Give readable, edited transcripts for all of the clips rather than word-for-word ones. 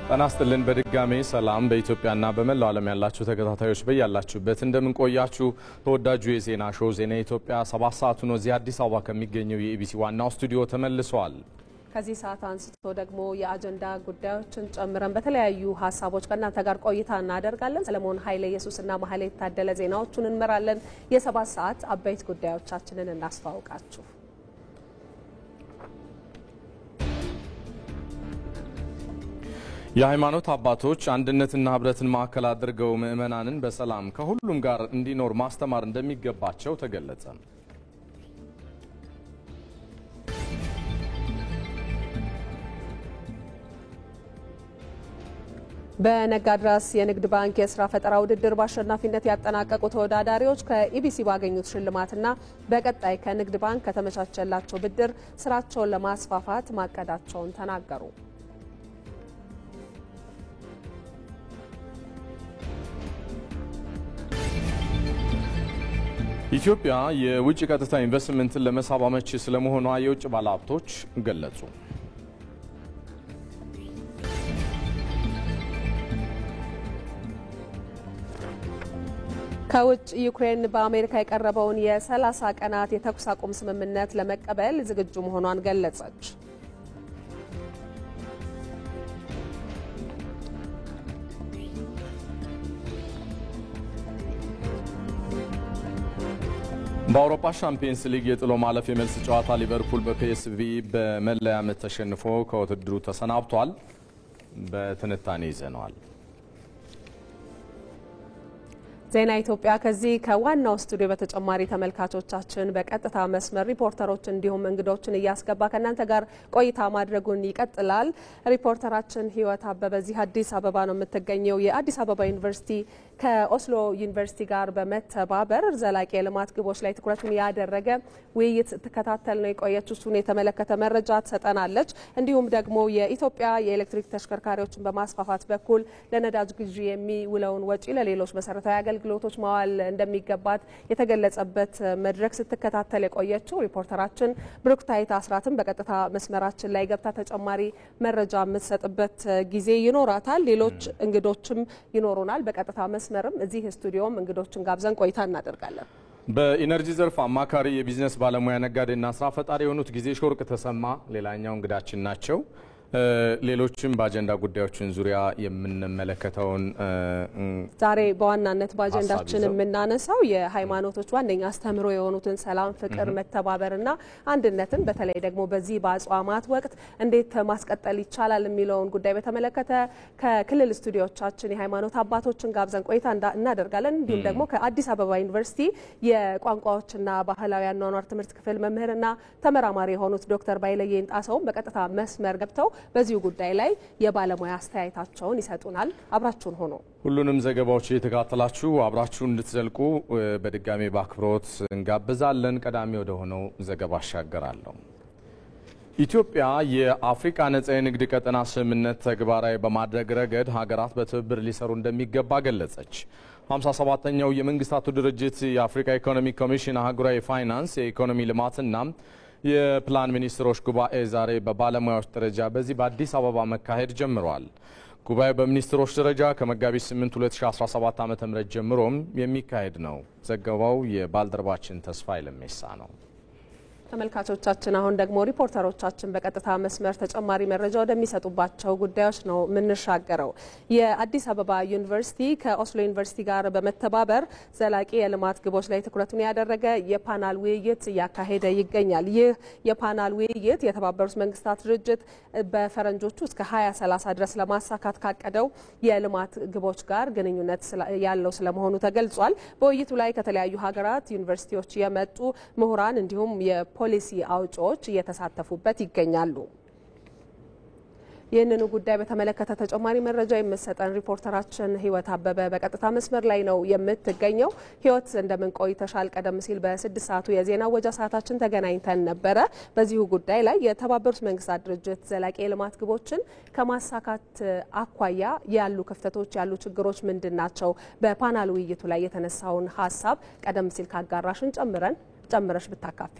ተናስተልን በድጋሜ ሰላም በኢትዮጵያና በመላው ዓለም ያላችሁ ተከታታዮች በያላችሁበት እንደምን ቆያችሁ። ተወዳጁ የዜና ሾው ዜና ኢትዮጵያ 7 ሰዓት ነው እዚህ አዲስ አበባ ከሚገኘው የኢቢሲ ዋናው ስቱዲዮ ተመልሷል። ከዚህ ሰዓት አንስቶ ደግሞ የአጀንዳ ጉዳዮችን ጨምረን በተለያዩ ሀሳቦች ከእናንተ ጋር ቆይታ እናደርጋለን። ሰለሞን ኃይለ ኢየሱስና መሐሌት ታደለ ዜናዎቹን እንመራለን። የ7 ሰዓት አበይት ጉዳዮቻችንን እናስተዋውቃችሁ። የሃይማኖት አባቶች አንድነትና ህብረትን ማዕከል አድርገው ምእመናንን በሰላም ከሁሉም ጋር እንዲኖር ማስተማር እንደሚገባቸው ተገለጸ። በነጋድራስ የንግድ ባንክ የስራ ፈጠራ ውድድር በአሸናፊነት ያጠናቀቁ ተወዳዳሪዎች ከኢቢሲ ባገኙት ሽልማትና በቀጣይ ከንግድ ባንክ ከተመቻቸላቸው ብድር ስራቸውን ለማስፋፋት ማቀዳቸውን ተናገሩ። ኢትዮጵያ የውጭ ቀጥታ ኢንቨስትመንትን ለመሳብ አመቺ ስለመሆኗ የውጭ ባለሀብቶች ገለጹ። ከውጭ ዩክሬን በአሜሪካ የቀረበውን የ30 ቀናት የተኩስ አቁም ስምምነት ለመቀበል ዝግጁ መሆኗን ገለጸች። በአውሮፓ ሻምፒየንስ ሊግ የጥሎ ማለፍ የመልስ ጨዋታ ሊቨርፑል በፒኤስቪ በመለያ ምት ተሸንፎ ከውድድሩ ተሰናብቷል። በትንታኔ ይዘነዋል። ዜና ኢትዮጵያ ከዚህ ከዋናው ስቱዲዮ በተጨማሪ ተመልካቾቻችን በቀጥታ መስመር ሪፖርተሮች እንዲሁም እንግዶችን እያስገባ ከናንተ ጋር ቆይታ ማድረጉን ይቀጥላል። ሪፖርተራችን ህይወት አበበ እዚህ አዲስ አበባ ነው የምትገኘው። የአዲስ አበባ ዩኒቨርሲቲ ከኦስሎ ዩኒቨርሲቲ ጋር በመተባበር ዘላቂ የልማት ግቦች ላይ ትኩረቱን ያደረገ ውይይት ተከታተል ነው የቆየችው። እሱን የተመለከተ መረጃ ትሰጠናለች። እንዲሁም ደግሞ የኢትዮጵያ የኤሌክትሪክ ተሽከርካሪዎችን በማስፋፋት በኩል ለነዳጅ ግዢ የሚውለውን ወጪ ለሌሎች መሰረታዊ አገልግሎቶች ማዋል እንደሚገባት የተገለጸበት መድረክ ስትከታተል የቆየችው ሪፖርተራችን ብሩክታይት አስራትም በቀጥታ መስመራችን ላይ ገብታ ተጨማሪ መረጃ የምትሰጥበት ጊዜ ይኖራታል። ሌሎች እንግዶችም ይኖሩናል። በቀጥታ መስመርም እዚህ ስቱዲዮም እንግዶችን ጋብዘን ቆይታ እናደርጋለን። በኢነርጂ ዘርፍ አማካሪ የቢዝነስ ባለሙያ ነጋዴና ስራ ፈጣሪ የሆኑት ጊዜሽ ወርቅ ተሰማ ሌላኛው እንግዳችን ናቸው። ሌሎችም በአጀንዳ ጉዳዮችን ዙሪያ የምንመለከተውን ዛሬ በዋናነት በአጀንዳችን የምናነሳው የሃይማኖቶች ዋነኛ አስተምሮ የሆኑትን ሰላም፣ ፍቅር፣ መተባበርና አንድነትን በተለይ ደግሞ በዚህ በአጽዋማት ወቅት እንዴት ማስቀጠል ይቻላል የሚለውን ጉዳይ በተመለከተ ከክልል ስቱዲዮቻችን የሃይማኖት አባቶችን ጋብዘን ቆይታ እናደርጋለን። እንዲሁም ደግሞ ከአዲስ አበባ ዩኒቨርሲቲ የቋንቋዎችና ባህላዊ አኗኗር ትምህርት ክፍል መምህርና ተመራማሪ የሆኑት ዶክተር ባይለየን ጣሰውም በቀጥታ መስመር ገብተው በዚሁ ጉዳይ ላይ የባለሙያ አስተያየታቸውን ይሰጡናል። አብራችሁን ሆኖ ሁሉንም ዘገባዎች እየተከታተላችሁ አብራችሁን እንድትዘልቁ በድጋሜ በአክብሮት እንጋብዛለን። ቀዳሚ ወደ ሆነው ዘገባ አሻገራለሁ። ኢትዮጵያ የአፍሪካ ነጻ የንግድ ቀጠና ስምምነት ተግባራዊ በማድረግ ረገድ ሀገራት በትብብር ሊሰሩ እንደሚገባ ገለጸች። 57ኛው የመንግስታቱ ድርጅት የአፍሪካ ኢኮኖሚክ ኮሚሽን አህጉራዊ ፋይናንስ የኢኮኖሚ ልማትና የፕላን ሚኒስትሮች ጉባኤ ዛሬ በባለሙያዎች ደረጃ በዚህ በአዲስ አበባ መካሄድ ጀምሯል። ጉባኤው በሚኒስትሮች ደረጃ ከመጋቢት 8 2017 ዓ.ም ጀምሮም የሚካሄድ ነው። ዘገባው የባልደረባችን ተስፋዬ ለሜሳ ነው። ተመልካቾቻችን አሁን ደግሞ ሪፖርተሮቻችን በቀጥታ መስመር ተጨማሪ መረጃ ወደሚሰጡባቸው ጉዳዮች ነው የምንሻገረው። የአዲስ አበባ ዩኒቨርሲቲ ከኦስሎ ዩኒቨርሲቲ ጋር በመተባበር ዘላቂ የልማት ግቦች ላይ ትኩረቱን ያደረገ የፓናል ውይይት እያካሄደ ይገኛል። ይህ የፓናል ውይይት የተባበሩት መንግስታት ድርጅት በፈረንጆቹ እስከ 2030 ድረስ ለማሳካት ካቀደው የልማት ግቦች ጋር ግንኙነት ያለው ስለመሆኑ ተገልጿል። በውይይቱ ላይ ከተለያዩ ሀገራት ዩኒቨርሲቲዎች የመጡ ምሁራን እንዲሁም ፖሊሲ አውጪዎች እየተሳተፉበት ይገኛሉ። ይህንኑ ጉዳይ በተመለከተ ተጨማሪ መረጃ የምትሰጠን ሪፖርተራችን ህይወት አበበ በቀጥታ መስመር ላይ ነው የምትገኘው። ህይወት እንደምን ቆይተሻል? ቀደም ሲል በ6 ሰዓቱ የዜና ወጃ ሰዓታችን ተገናኝተን ነበረ። በዚሁ ጉዳይ ላይ የተባበሩት መንግስታት ድርጅት ዘላቂ የልማት ግቦችን ከማሳካት አኳያ ያሉ ክፍተቶች፣ ያሉ ችግሮች ምንድናቸው? በፓናል ውይይቱ ላይ የተነሳውን ሀሳብ ቀደም ሲል ካጋራሽን ጨምረሽ ብታካፊ።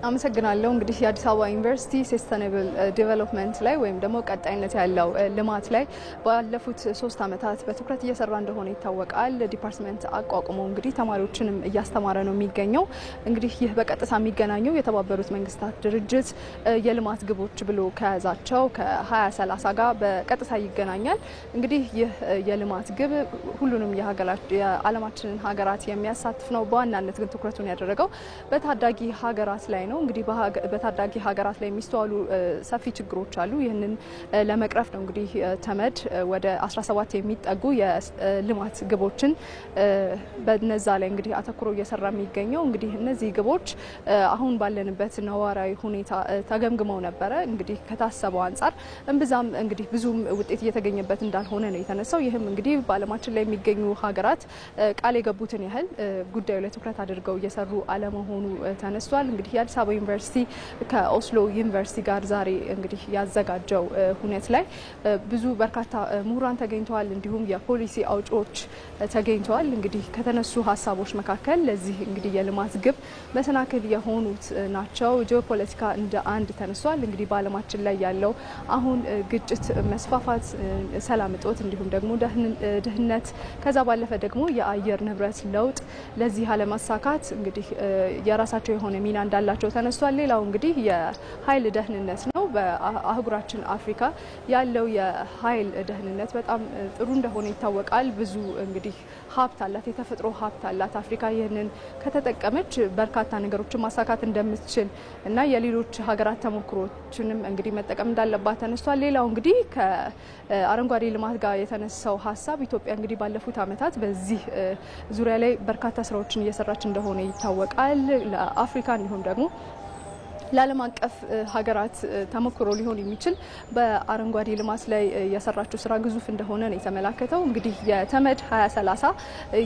አመሰግናለሁ። እንግዲህ የአዲስ አበባ ዩኒቨርሲቲ ሰስቴኔብል ዲቨሎፕመንት ላይ ወይም ደግሞ ቀጣይነት ያለው ልማት ላይ ባለፉት 3 ዓመታት በትኩረት እየሰራ እንደሆነ ይታወቃል። ዲፓርትመንት አቋቁሞ እንግዲህ ተማሪዎችንም እያስተማረ ነው የሚገኘው። እንግዲህ ይህ በቀጥታ የሚገናኘው የተባበሩት መንግስታት ድርጅት የልማት ግቦች ብሎ ከያዛቸው ከ2030 ጋር በቀጥታ ይገናኛል። እንግዲህ ይህ የልማት ግብ ሁሉንም የዓለማችንን ሀገራት የሚያሳትፍ ነው። በዋናነት ግን ትኩረቱን ያደረገው በታዳጊ ሀገራት ላይ ነው። እንግዲህ በታዳጊ ሀገራት ላይ የሚስተዋሉ ሰፊ ችግሮች አሉ። ይህንን ለመቅረፍ ነው እንግዲህ ተመድ ወደ 17 የሚጠጉ የልማት ግቦችን በነዛ ላይ እንግዲህ አተኩሮ እየሰራ የሚገኘው። እንግዲህ እነዚህ ግቦች አሁን ባለንበት ነዋራዊ ሁኔታ ተገምግመው ነበረ። እንግዲህ ከታሰበው አንጻር እንብዛም እንግዲህ ብዙም ውጤት እየተገኘበት እንዳልሆነ ነው የተነሳው። ይህም እንግዲህ በዓለማችን ላይ የሚገኙ ሀገራት ቃል የገቡትን ያህል ጉዳዩ ላይ ትኩረት አድርገው እየሰሩ አለመሆኑ ተነስቷል። እንግዲህ የአዲስ አበባ ዩኒቨርሲቲ ከኦስሎ ዩኒቨርሲቲ ጋር ዛሬ እንግዲህ ያዘጋጀው ሁኔታ ላይ ብዙ በርካታ ምሁራን ተገኝተዋል። እንዲሁም የፖሊሲ አውጪዎች ተገኝተዋል። እንግዲህ ከተነሱ ሀሳቦች መካከል ለዚህ እንግዲህ የልማት ግብ መሰናክል የሆኑት ናቸው። ጂኦፖለቲካ እንደ አንድ ተነስቷል። እንግዲህ በዓለማችን ላይ ያለው አሁን ግጭት መስፋፋት፣ ሰላም እጦት እንዲሁም ደግሞ ድህነት ከዛ ባለፈ ደግሞ የአየር ንብረት ለውጥ ለዚህ አለማሳካት እንግዲህ የራሳቸው የሆነ ሚና እንዳላቸው ተነስቷል። ሌላው እንግዲህ የኃይል ደህንነት ነው። በአህጉራችን አፍሪካ ያለው የኃይል ደህንነት በጣም ጥሩ እንደሆነ ይታወቃል። ብዙ እንግዲህ ሀብት አላት፣ የተፈጥሮ ሀብት አላት አፍሪካ። ይህንን ከተጠቀመች በርካታ ነገሮችን ማሳካት እንደምትችል እና የሌሎች ሀገራት ተሞክሮችንም እንግዲህ መጠቀም እንዳለባት ተነስቷል። ሌላው እንግዲህ ከአረንጓዴ ልማት ጋር የተነሳው ሀሳብ ኢትዮጵያ እንግዲህ ባለፉት ዓመታት በዚህ ዙሪያ ላይ በርካታ ስራዎችን እየሰራች እንደሆነ ይታወቃል። ለአፍሪካ እንዲሁም ደግሞ ለዓለም አቀፍ ሀገራት ተሞክሮ ሊሆን የሚችል በአረንጓዴ ልማት ላይ የሰራችው ስራ ግዙፍ እንደሆነ ነው የተመላከተው። እንግዲህ የተመድ 2030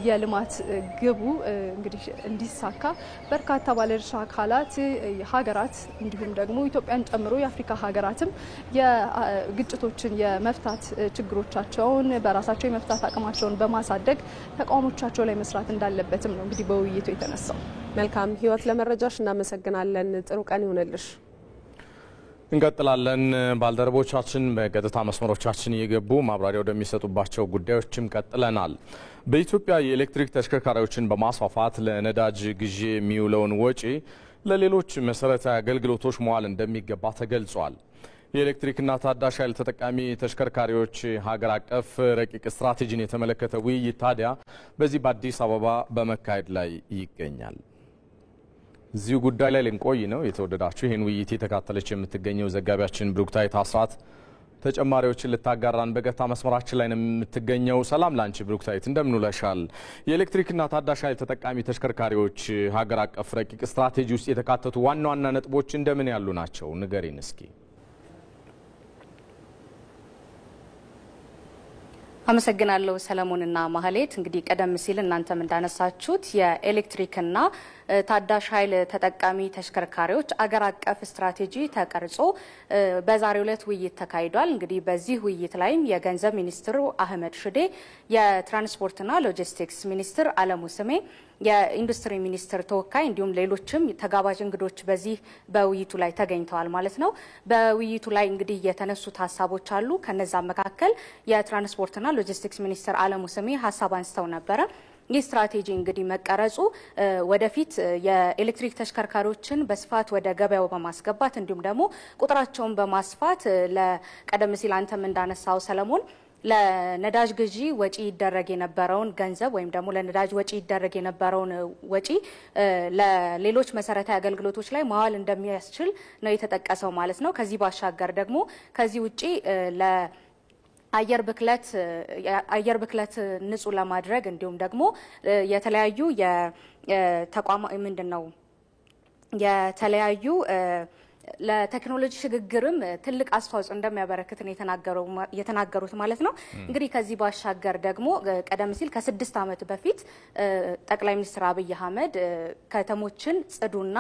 የልማት ግቡ እንግዲህ እንዲሳካ በርካታ ባለድርሻ አካላት ሀገራት እንዲሁም ደግሞ ኢትዮጵያን ጨምሮ የአፍሪካ ሀገራትም የግጭቶችን የመፍታት ችግሮቻቸውን በራሳቸው የመፍታት አቅማቸውን በማሳደግ ተቋሞቻቸው ላይ መስራት እንዳለበትም ነው እንግዲህ በውይይቱ የተነሳው። መልካም ህይወት፣ ለመረጃሽ እናመሰግናለን። ጥሩ ቀን ይሁንልሽ። እንቀጥላለን። ባልደረቦቻችን በቀጥታ መስመሮቻችን እየገቡ ማብራሪያ ወደሚሰጡባቸው ጉዳዮችም ቀጥለናል። በኢትዮጵያ የኤሌክትሪክ ተሽከርካሪዎችን በማስፋፋት ለነዳጅ ግዢ የሚውለውን ወጪ ለሌሎች መሰረታዊ አገልግሎቶች መዋል እንደሚገባ ተገልጿል። የኤሌክትሪክና ታዳሽ ኃይል ተጠቃሚ ተሽከርካሪዎች ሀገር አቀፍ ረቂቅ ስትራቴጂን የተመለከተ ውይይት ታዲያ በዚህ በአዲስ አበባ በመካሄድ ላይ ይገኛል። እዚሁ ጉዳይ ላይ ልንቆይ ነው። የተወደዳችሁ ይህን ውይይት የተካተለች የምትገኘው ዘጋቢያችን ብሩክታይት አስራት ተጨማሪዎችን ልታጋራን በቀጥታ መስመራችን ላይ ነው የምትገኘው። ሰላም ላንቺ ብሩክታይት፣ እንደምን ውለሻል? የኤሌክትሪክና ታዳሽ ኃይል ተጠቃሚ ተሽከርካሪዎች ሀገር አቀፍ ረቂቅ ስትራቴጂ ውስጥ የተካተቱ ዋና ዋና ነጥቦች እንደምን ያሉ ናቸው? ንገሪን እስኪ። አመሰግናለሁ ሰለሞንና ማህሌት። እንግዲህ ቀደም ሲል እናንተም እንዳነሳችሁት የኤሌክትሪክና ታዳሽ ኃይል ተጠቃሚ ተሽከርካሪዎች አገር አቀፍ ስትራቴጂ ተቀርጾ በዛሬው ዕለት ውይይት ተካሂዷል። እንግዲህ በዚህ ውይይት ላይም የገንዘብ ሚኒስትሩ አህመድ ሽዴ፣ የትራንስፖርትና ሎጂስቲክስ ሚኒስትር አለሙ ስሜ፣ የኢንዱስትሪ ሚኒስትር ተወካይ እንዲሁም ሌሎችም ተጋባዥ እንግዶች በዚህ በውይይቱ ላይ ተገኝተዋል ማለት ነው። በውይይቱ ላይ እንግዲህ የተነሱት ሀሳቦች አሉ። ከነዛ መካከል የትራንስፖርትና ሎጂስቲክስ ሚኒስትር አለሙ ስሜ ሀሳብ አንስተው ነበረ። ይህ ስትራቴጂ እንግዲህ መቀረጹ ወደፊት የኤሌክትሪክ ተሽከርካሪዎችን በስፋት ወደ ገበያው በማስገባት እንዲሁም ደግሞ ቁጥራቸውን በማስፋት ለቀደም ሲል አንተም እንዳነሳው ሰለሞን ለነዳጅ ግዢ ወጪ ይደረግ የነበረውን ገንዘብ ወይም ደግሞ ለነዳጅ ወጪ ይደረግ የነበረውን ወጪ ለሌሎች መሰረታዊ አገልግሎቶች ላይ ማዋል እንደሚያስችል ነው የተጠቀሰው ማለት ነው። ከዚህ ባሻገር ደግሞ ከዚህ ውጪ አየር ብክለት ንጹህ ለማድረግ እንዲሁም ደግሞ የተለያዩ የተቋማ ምንድነው የተለያዩ ለቴክኖሎጂ ሽግግርም ትልቅ አስተዋጽኦ እንደሚያበረክት ነው የተናገሩት ማለት ነው። እንግዲህ ከዚህ ባሻገር ደግሞ ቀደም ሲል ከ6 ዓመት በፊት ጠቅላይ ሚኒስትር አብይ አህመድ ከተሞችን ጽዱና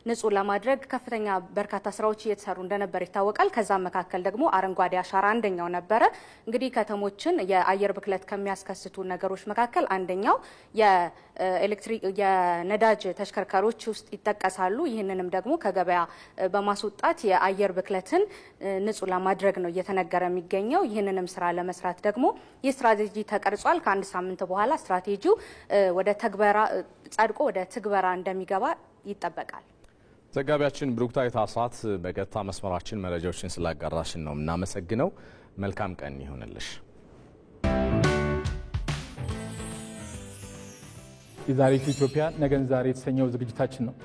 ንጹህ ለማድረግ ከፍተኛ በርካታ ስራዎች እየተሰሩ እንደነበር ይታወቃል። ከዛ መካከል ደግሞ አረንጓዴ አሻራ አንደኛው ነበረ። እንግዲህ ከተሞችን የአየር ብክለት ከሚያስከስቱ ነገሮች መካከል አንደኛው የኤሌክትሪክ የነዳጅ ተሽከርካሪዎች ውስጥ ይጠቀሳሉ። ይህንንም ደግሞ ከገበያ በማስወጣት የአየር ብክለትን ንጹህ ለማድረግ ነው እየተነገረ የሚገኘው። ይህንንም ስራ ለመስራት ደግሞ የስትራቴጂ ተቀርጿል። ከአንድ ሳምንት በኋላ ስትራቴጂው ወደ ተግበራ ጸድቆ ወደ ትግበራ እንደሚገባ ይጠበቃል። ዘጋቢያችን ብሩክታዊት አስራት በቀጥታ መስመራችን መረጃዎችን ስላጋራሽን ነው እናመሰግነው። መልካም ቀን ይሁንልሽ። የዛሬቱ ኢትዮጵያ ነገን ዛሬ የተሰኘው ዝግጅታችን ነው።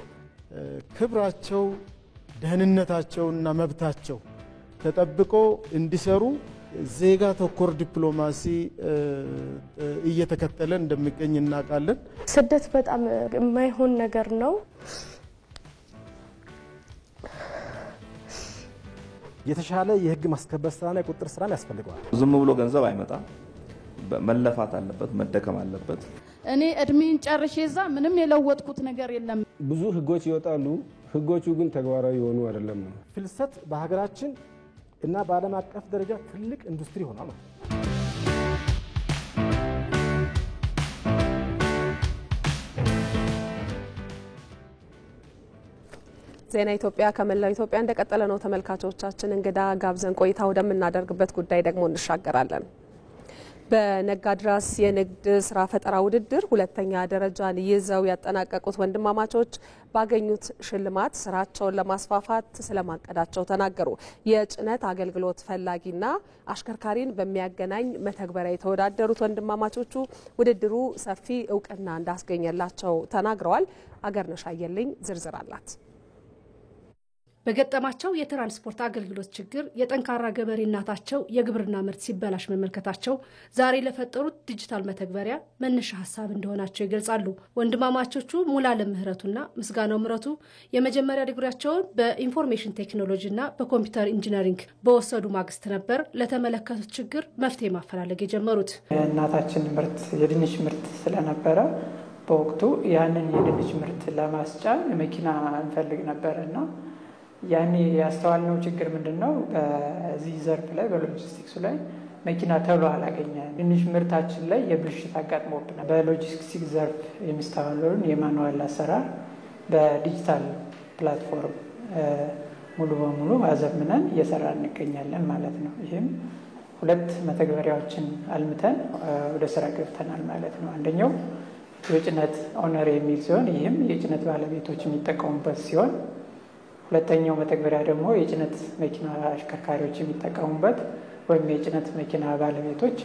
ክብራቸው ደህንነታቸውና መብታቸው ተጠብቆ እንዲሰሩ ዜጋ ተኮር ዲፕሎማሲ እየተከተለ እንደሚገኝ እናውቃለን። ስደት በጣም የማይሆን ነገር ነው። የተሻለ የህግ ማስከበር ስራና የቁጥጥር ስራ ያስፈልገዋል። ዝም ብሎ ገንዘብ አይመጣም። መለፋት አለበት፣ መደከም አለበት። እኔ እድሜን ጨርሼ እዛ ምንም የለወጥኩት ነገር የለም። ብዙ ህጎች ይወጣሉ፣ ህጎቹ ግን ተግባራዊ የሆኑ አይደለም ነው። ፍልሰት በሀገራችን እና በዓለም አቀፍ ደረጃ ትልቅ ኢንዱስትሪ ሆኗል ማለት ነው። ዜና ኢትዮጵያ ከመላው ኢትዮጵያ እንደቀጠለ ነው። ተመልካቾቻችን እንግዳ ጋብዘን ቆይታ ወደምናደርግበት ጉዳይ ደግሞ እንሻገራለን። በነጋድራስ የንግድ ስራ ፈጠራ ውድድር ሁለተኛ ደረጃን ይዘው ያጠናቀቁት ወንድማማቾች ባገኙት ሽልማት ስራቸውን ለማስፋፋት ስለማቀዳቸው ተናገሩ። የጭነት አገልግሎት ፈላጊና አሽከርካሪን በሚያገናኝ መተግበሪያ የተወዳደሩት ወንድማማቾቹ ውድድሩ ሰፊ እውቅና እንዳስገኘላቸው ተናግረዋል። አገርነሽ አየልኝ ዝርዝር አላት። በገጠማቸው የትራንስፖርት አገልግሎት ችግር የጠንካራ ገበሬ እናታቸው የግብርና ምርት ሲበላሽ መመልከታቸው ዛሬ ለፈጠሩት ዲጂታል መተግበሪያ መነሻ ሀሳብ እንደሆናቸው ይገልጻሉ። ወንድማማቾቹ ሙሉዓለም ምህረቱና ምስጋናው ምረቱ የመጀመሪያ ዲግሪያቸውን በኢንፎርሜሽን ቴክኖሎጂና በኮምፒውተር ኢንጂነሪንግ በወሰዱ ማግስት ነበር ለተመለከቱት ችግር መፍትሄ ማፈላለግ የጀመሩት። እናታችን ምርት የድንች ምርት ስለነበረ በወቅቱ ያንን የድንች ምርት ለማስጫን መኪና እንፈልግ ነበርና ያኔ ያስተዋልነው ችግር ምንድነው? በዚህ ዘርፍ ላይ በሎጂስቲክሱ ላይ መኪና ተብሎ አላገኘንም። ድንች ምርታችን ላይ የብልሽት አጋጥሞብናል። በሎጂስቲክስ ዘርፍ የሚስተዋለውን የማኑዋል አሰራር በዲጂታል ፕላትፎርም ሙሉ በሙሉ አዘምነን እየሰራ እንገኛለን ማለት ነው። ይህም ሁለት መተግበሪያዎችን አልምተን ወደ ስራ ገብተናል ማለት ነው። አንደኛው የጭነት ኦነር የሚል ሲሆን ይህም የጭነት ባለቤቶች የሚጠቀሙበት ሲሆን ሁለተኛው መተግበሪያ ደግሞ የጭነት መኪና አሽከርካሪዎች የሚጠቀሙበት ወይም የጭነት መኪና ባለቤቶች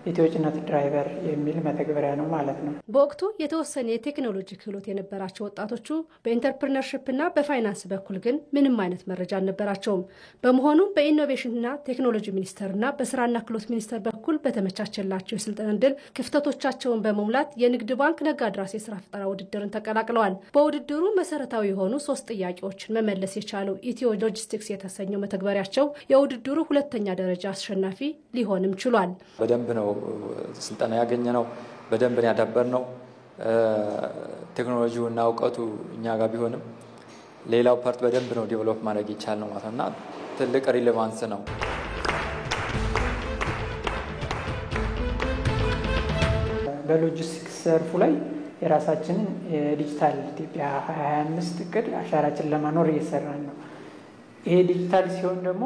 ኢትዮ ጭነት ድራይቨር የሚል መተግበሪያ ነው ማለት ነው። በወቅቱ የተወሰነ የቴክኖሎጂ ክህሎት የነበራቸው ወጣቶቹ በኢንተርፕረነርሺፕና በፋይናንስ በኩል ግን ምንም አይነት መረጃ አልነበራቸውም። በመሆኑም በኢኖቬሽንና ቴክኖሎጂ ሚኒስቴርና በስራና ክህሎት ሚኒስቴር በኩል በተመቻቸላቸው የስልጠና ዕድል ክፍተቶቻቸውን በመሙላት የንግድ ባንክ ነጋድራስ የስራ ፈጠራ ውድድርን ተቀላቅለዋል። በውድድሩ መሰረታዊ የሆኑ 3 ጥያቄዎችን መመለስ የቻለው ኢትዮ ሎጂስቲክስ የተሰኘው መተግበሪያቸው የውድድሩ ሁለተኛ ደረጃ አሸናፊ ሊሆንም ችሏል። በደንብ ነው ስልጠና ያገኘነው፣ በደንብ ያዳበርነው። ቴክኖሎጂውና እውቀቱ እኛ ጋር ቢሆንም ሌላው ፓርት በደንብ ነው ዴቨሎፕ ማድረግ ይቻላል ማለት ነውና ትልቅ ሪሌቫንስ ነው። በሎጂስቲክስ ዘርፉ ላይ የራሳችንን የዲጂታል ኢትዮጵያ 2025 እቅድ አሻራችን ለማኖር እየሰራን ነው። ይሄ ዲጂታል ሲሆን ደግሞ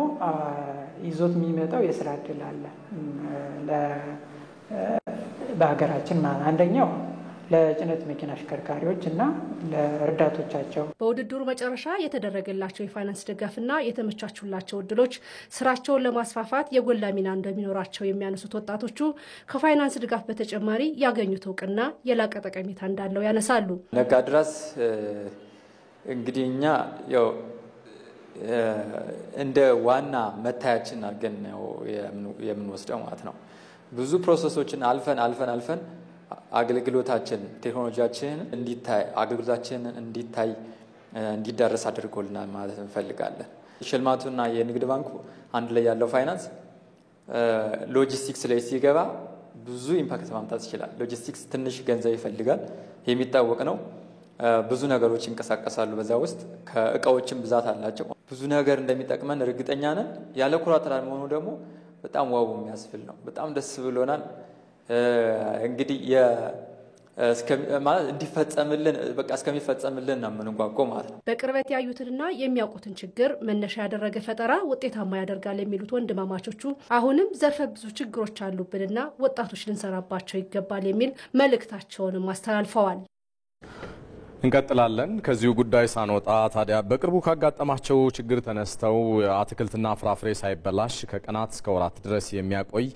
ይዞት የሚመጣው የስራ እድል አለ በሀገራችን ማለት አንደኛው ለጭነት መኪና አሽከርካሪዎች እና ለረዳቶቻቸው። በውድድሩ መጨረሻ የተደረገላቸው የፋይናንስ ድጋፍና የተመቻቹላቸው እድሎች ስራቸውን ለማስፋፋት የጎላ ሚና እንደሚኖራቸው የሚያነሱት ወጣቶቹ ከፋይናንስ ድጋፍ በተጨማሪ ያገኙት እውቅና የላቀ ጠቀሜታ እንዳለው ያነሳሉ። ነጋድራስ እንግዲህ እኛ ያው እንደ ዋና መታያችን አድርገን ነው የምንወስደው ማለት ነው። ብዙ ፕሮሰሶችን አልፈን አገልግሎታችን ቴክኖሎጂያችን እንዲታይ አገልግሎታችን እንዲዳረስ አድርጎልናል ማለት እንፈልጋለን። ሽልማቱና የንግድ ባንኩ አንድ ላይ ያለው ፋይናንስ ሎጂስቲክስ ላይ ሲገባ ብዙ ኢምፓክት ማምጣት ይችላል። ሎጂስቲክስ ትንሽ ገንዘብ ይፈልጋል፣ የሚታወቅ ነው። ብዙ ነገሮች ይንቀሳቀሳሉ በዛ ውስጥ ከእቃዎችን ብዛት አላቸው። ብዙ ነገር እንደሚጠቅመን እርግጠኛ ነን። ያለ ኮላተራል መሆኑ ደግሞ በጣም ዋው የሚያስብል ነው። በጣም ደስ ብሎናል። እንግዲህ ማለት እንዲፈጸምልን በቃ እስከሚፈጸምልን ነው የምንጓጓው ማለት ነው። በቅርበት ያዩትንና የሚያውቁትን ችግር መነሻ ያደረገ ፈጠራ ውጤታማ ያደርጋል የሚሉት ወንድማማቾቹ አሁንም ዘርፈ ብዙ ችግሮች አሉብንና ወጣቶች ልንሰራባቸው ይገባል የሚል መልእክታቸውንም አስተላልፈዋል። እንቀጥላለን። ከዚሁ ጉዳይ ሳንወጣ ታዲያ በቅርቡ ካጋጠማቸው ችግር ተነስተው አትክልትና ፍራፍሬ ሳይበላሽ ከቀናት እስከ ወራት ድረስ የሚያቆይ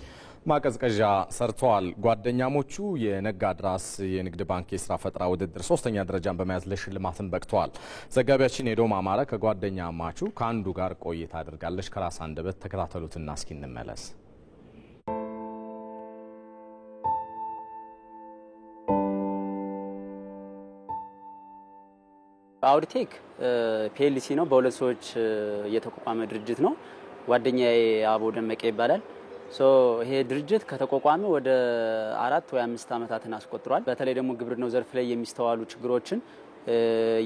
ማቀዝቀዣ ሰርተዋል። ጓደኛሞቹ የነጋድራስ የንግድ ባንክ የስራ ፈጠራ ውድድር 3ኛ ደረጃን በመያዝ ለሽልማትም በቅተዋል። ዘጋቢያችን ኤዶም አማረ ከጓደኛማቹ ከአንዱ ጋር ቆይታ አድርጋለች። ከራስ አንደበት ተከታተሉትና እስኪ እንመለስ። አውድቴክ ፒኤልሲ ነው። በሁለት ሰዎች የተቋቋመ ድርጅት ነው። ጓደኛዬ አቦ ደመቀ ይባላል። ይሄ ድርጅት ከተቋቋመ ወደ 4 ወይ 5 ዓመታትን አስቆጥሯል። በተለይ ደግሞ ግብርናው ዘርፍ ላይ የሚስተዋሉ ችግሮችን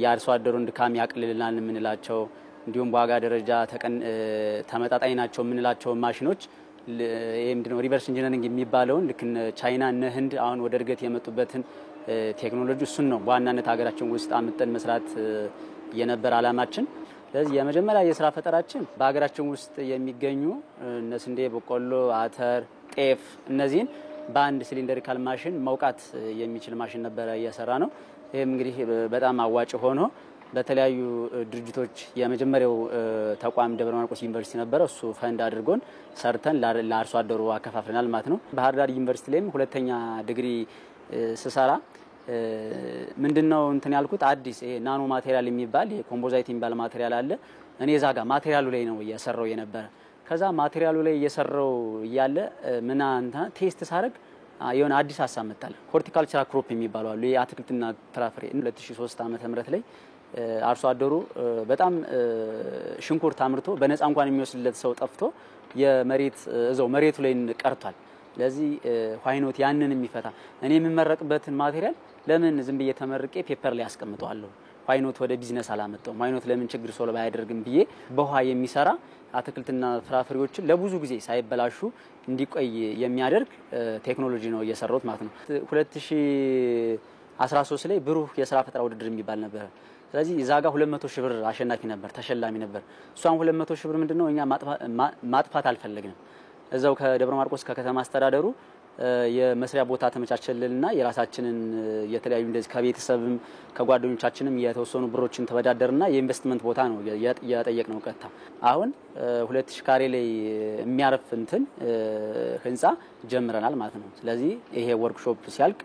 የአርሶ አደሩን ድካም ያቅልልናል የምንላቸው እንዲሁም በዋጋ ደረጃ ተመጣጣኝ ናቸው የምንላቸው ማሽኖች ይሄ ምንድነው ሪቨርስ ኢንጂነሪንግ የሚባለውን ልክ ቻይና እና ህንድ አሁን ወደ እድገት የመጡበትን ቴክኖሎጂ እሱን ነው በዋናነት ሀገራችን ውስጥ አምጠን መስራት የነበር አላማችን። ስለዚህ የመጀመሪያ የስራ ፈጠራችን በሀገራችን ውስጥ የሚገኙ እነ ስንዴ፣ በቆሎ፣ አተር፣ ጤፍ እነዚህን በአንድ ሲሊንደሪካል ማሽን መውቃት የሚችል ማሽን ነበረ እየሰራ ነው። ይህም እንግዲህ በጣም አዋጭ ሆኖ በተለያዩ ድርጅቶች የመጀመሪያው ተቋም ደብረ ማርቆስ ዩኒቨርሲቲ ነበረ። እሱ ፈንድ አድርጎን ሰርተን ለአርሶ አደሩ አከፋፍለናል ማለት ነው። ባህር ዳር ዩኒቨርሲቲ ላይም ሁለተኛ ዲግሪ ስሰራ ምንድነው እንትን ያልኩት አዲስ ይሄ ናኖ ማቴሪያል የሚባል የኮምፖዛይት የሚባል ማቴሪያል አለ። እኔ ዛጋ ማቴሪያሉ ላይ ነው እየሰራው የነበረ። ከዛ ማቴሪያሉ ላይ እየሰራው እያለ ምን አንተ ቴስት ሳረግ የሆነ አዲስ ሀሳብ መጣል። ሆርቲካልቸራል ክሮፕ የሚባለው አሉ የአትክልትና ፍራፍሬ 2003 ዓመተ ምህረት ላይ አርሶ አደሩ በጣም ሽንኩርት አምርቶ በነፃ እንኳን የሚወስድለት ሰው ጠፍቶ የመሬት እዛው መሬቱ ላይ ቀርቷል። ለዚህ ዋይኖት ያንን የሚፈታ እኔ የምመረቅበትን ማቴሪያል ለምን ዝም ብዬ ተመርቄ ፔፐር ላይ አስቀምጠዋለሁ? ዋይኖት ወደ ቢዝነስ አላመጣውም? ዋይኖት ለምን ችግር ሶልቭ አያደርግም ብዬ በውሃ የሚሰራ አትክልትና ፍራፍሬዎችን ለብዙ ጊዜ ሳይበላሹ እንዲቆይ የሚያደርግ ቴክኖሎጂ ነው እየሰራሁት ማለት ነው። 2013 ላይ ብሩህ የስራ ፈጠራ ውድድር የሚባል ነበር። ስለዚህ እዛ ጋር 200 ሺህ ብር አሸናፊ ነበር፣ ተሸላሚ ነበር። እሷን 200 ሺህ ብር ምንድነው እኛ ማጥፋት አልፈለግንም። እዛው ከደብረ ማርቆስ ከከተማ አስተዳደሩ የመስሪያ ቦታ ተመቻቸልንና የራሳችንን የተለያዩ እንደዚህ ከቤተሰብም ከጓደኞቻችንም የተወሰኑ ብሮችን ተበዳደርና የኢንቨስትመንት ቦታ ነው ያጠየቅነው። ቀጥታ አሁን 2000 ካሬ ላይ የሚያርፍ እንትን ህንጻ ጀምረናል ማለት ነው። ስለዚህ ይሄ ወርክሾፕ ሲያልቅ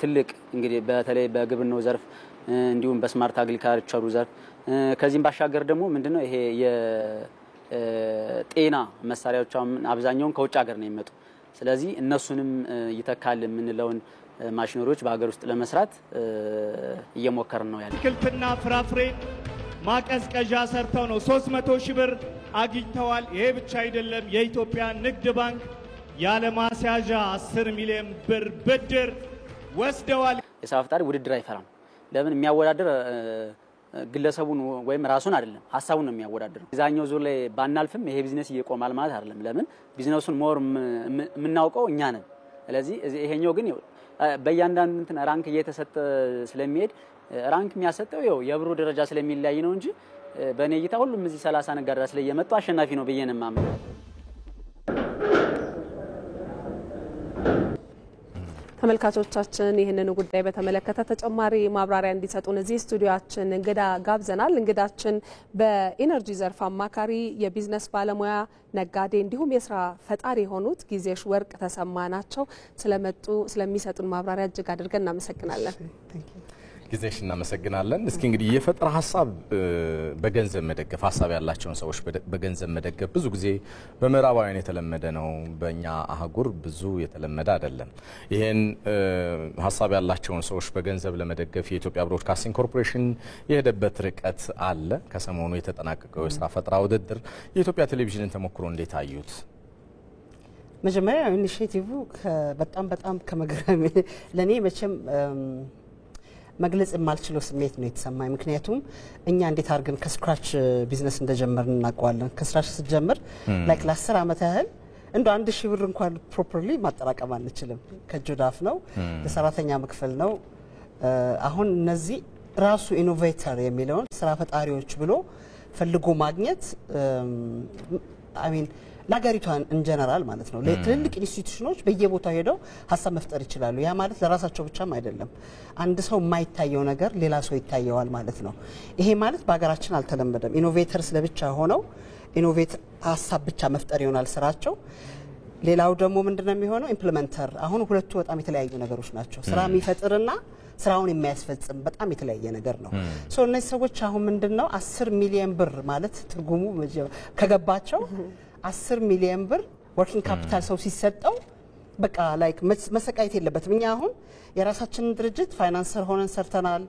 ትልቅ እንግዲህ በተለይ በግብርናው ዘርፍ እንዲሁም በስማርት አግሪካልቸሩ ዘርፍ ከዚህም ባሻገር ደግሞ ምንድነው ይሄ የጤና መሳሪያዎች አብዛኛውን ከውጭ ሀገር ነው የሚመጡ። ስለዚህ እነሱንም ይተካል የምንለውን ማሽነሪዎች በሀገር ውስጥ ለመስራት እየሞከርን ነው ያለው። አትክልትና ፍራፍሬ ማቀዝቀዣ ሰርተው ነው 300 ሺህ ብር አግኝተዋል። ይሄ ብቻ አይደለም። የኢትዮጵያ ንግድ ባንክ ያለ ማስያዣ 10 ሚሊዮን ብር ብድር ወስደዋል። የስራ ፈጣሪ ውድድር አይፈራም። ለምን የሚያወዳደር ግለሰቡን ወይም ራሱን አይደለም ሀሳቡን ነው የሚያወዳደረው። እዛኛው ዙር ላይ ባናልፍም ይሄ ቢዝነስ ይቆማል ማለት አይደለም። ለምን ቢዝነሱን ሞር የምናውቀው እኛ ነን። ስለዚህ ይሄኛው ግን በእያንዳንዱ እንትን ራንክ እየተሰጠ ስለሚሄድ ራንክ የሚያሰጠው የብሩ ደረጃ ስለሚለያይ ነው እንጂ በእኔ እይታ ሁሉም እዚህ 30 ነጋዴ ስለየመጡ አሸናፊ ነው ብዬ ነው የማምነው። ተመልካቾቻችን ይህንን ጉዳይ በተመለከተ ተጨማሪ ማብራሪያ እንዲሰጡን እዚህ ስቱዲዮአችን እንግዳ ጋብዘናል። እንግዳችን በኢነርጂ ዘርፍ አማካሪ፣ የቢዝነስ ባለሙያ፣ ነጋዴ እንዲሁም የስራ ፈጣሪ የሆኑት ጊዜሽ ወርቅ ተሰማ ናቸው። ስለሚሰጡን ማብራሪያ እጅግ አድርገን እናመሰግናለን። ጊዜሽ እናመሰግናለን። እስኪ እንግዲህ የፈጠራ ሀሳብ በገንዘብ መደገፍ ሀሳብ ያላቸውን ሰዎች በገንዘብ መደገፍ ብዙ ጊዜ በምዕራባውያን የተለመደ ነው። በእኛ አህጉር ብዙ የተለመደ አይደለም። ይሄን ሀሳብ ያላቸውን ሰዎች በገንዘብ ለመደገፍ የኢትዮጵያ ብሮድካስቲንግ ኮርፖሬሽን የሄደበት ርቀት አለ። ከሰሞኑ የተጠናቀቀው የስራ ፈጠራ ውድድር የኢትዮጵያ ቴሌቪዥንን ተሞክሮ እንዴት አዩት? መጀመሪያ ኢኒሺዬቲቭ በጣም ከመገረም ለኔ መቼም መግለጽ የማልችለው ስሜት ነው የተሰማኝ። ምክንያቱም እኛ እንዴት አድርገን ከስክራች ቢዝነስ እንደጀመርን እናውቀዋለን። ከስክራች ስትጀምር ላይክ ለ10 ዓመት ያህል እንደ 1000 ብር እንኳን ፕሮፐርሊ ማጠራቀም አንችልም። ከጆዳፍ ነው ለሰራተኛ መክፈል ነው። አሁን እነዚህ ራሱ ኢኖቬተር የሚለውን ስራ ፈጣሪዎች ብሎ ፈልጎ ማግኘት ለሀገሪቷን ኢንጀነራል ማለት ነው። ለትልልቅ ኢንስቲትዩሽኖች በየቦታው ሄደው ሀሳብ መፍጠር ይችላሉ። ያ ማለት ለራሳቸው ብቻም አይደለም። አንድ ሰው የማይታየው ነገር ሌላ ሰው ይታየዋል ማለት ነው። ይሄ ማለት በሀገራችን አልተለመደም። ኢኖቬተርስ ለብቻ ሆነው ኢኖቬት ሀሳብ ብቻ መፍጠር ይሆናል ስራቸው። ሌላው ደግሞ ምንድነው የሚሆነው? ኢምፕሊመንተር። አሁን ሁለቱ በጣም የተለያዩ ነገሮች ናቸው። ስራ የሚፈጥርና ስራውን የሚያስፈጽም በጣም የተለያየ ነገር ነው። ሶ እነዚህ ሰዎች አሁን ምንድነው 10 ሚሊዮን ብር ማለት ትርጉሙ ከገባቸው 10 ሚሊዮን ብር ወርኪንግ ካፒታል ሰው ሲሰጠው በቃ ላይክ መሰቃየት የለበትም። እኛ አሁን የራሳችንን ድርጅት ፋይናንሰር ሆነን ሰርተናል።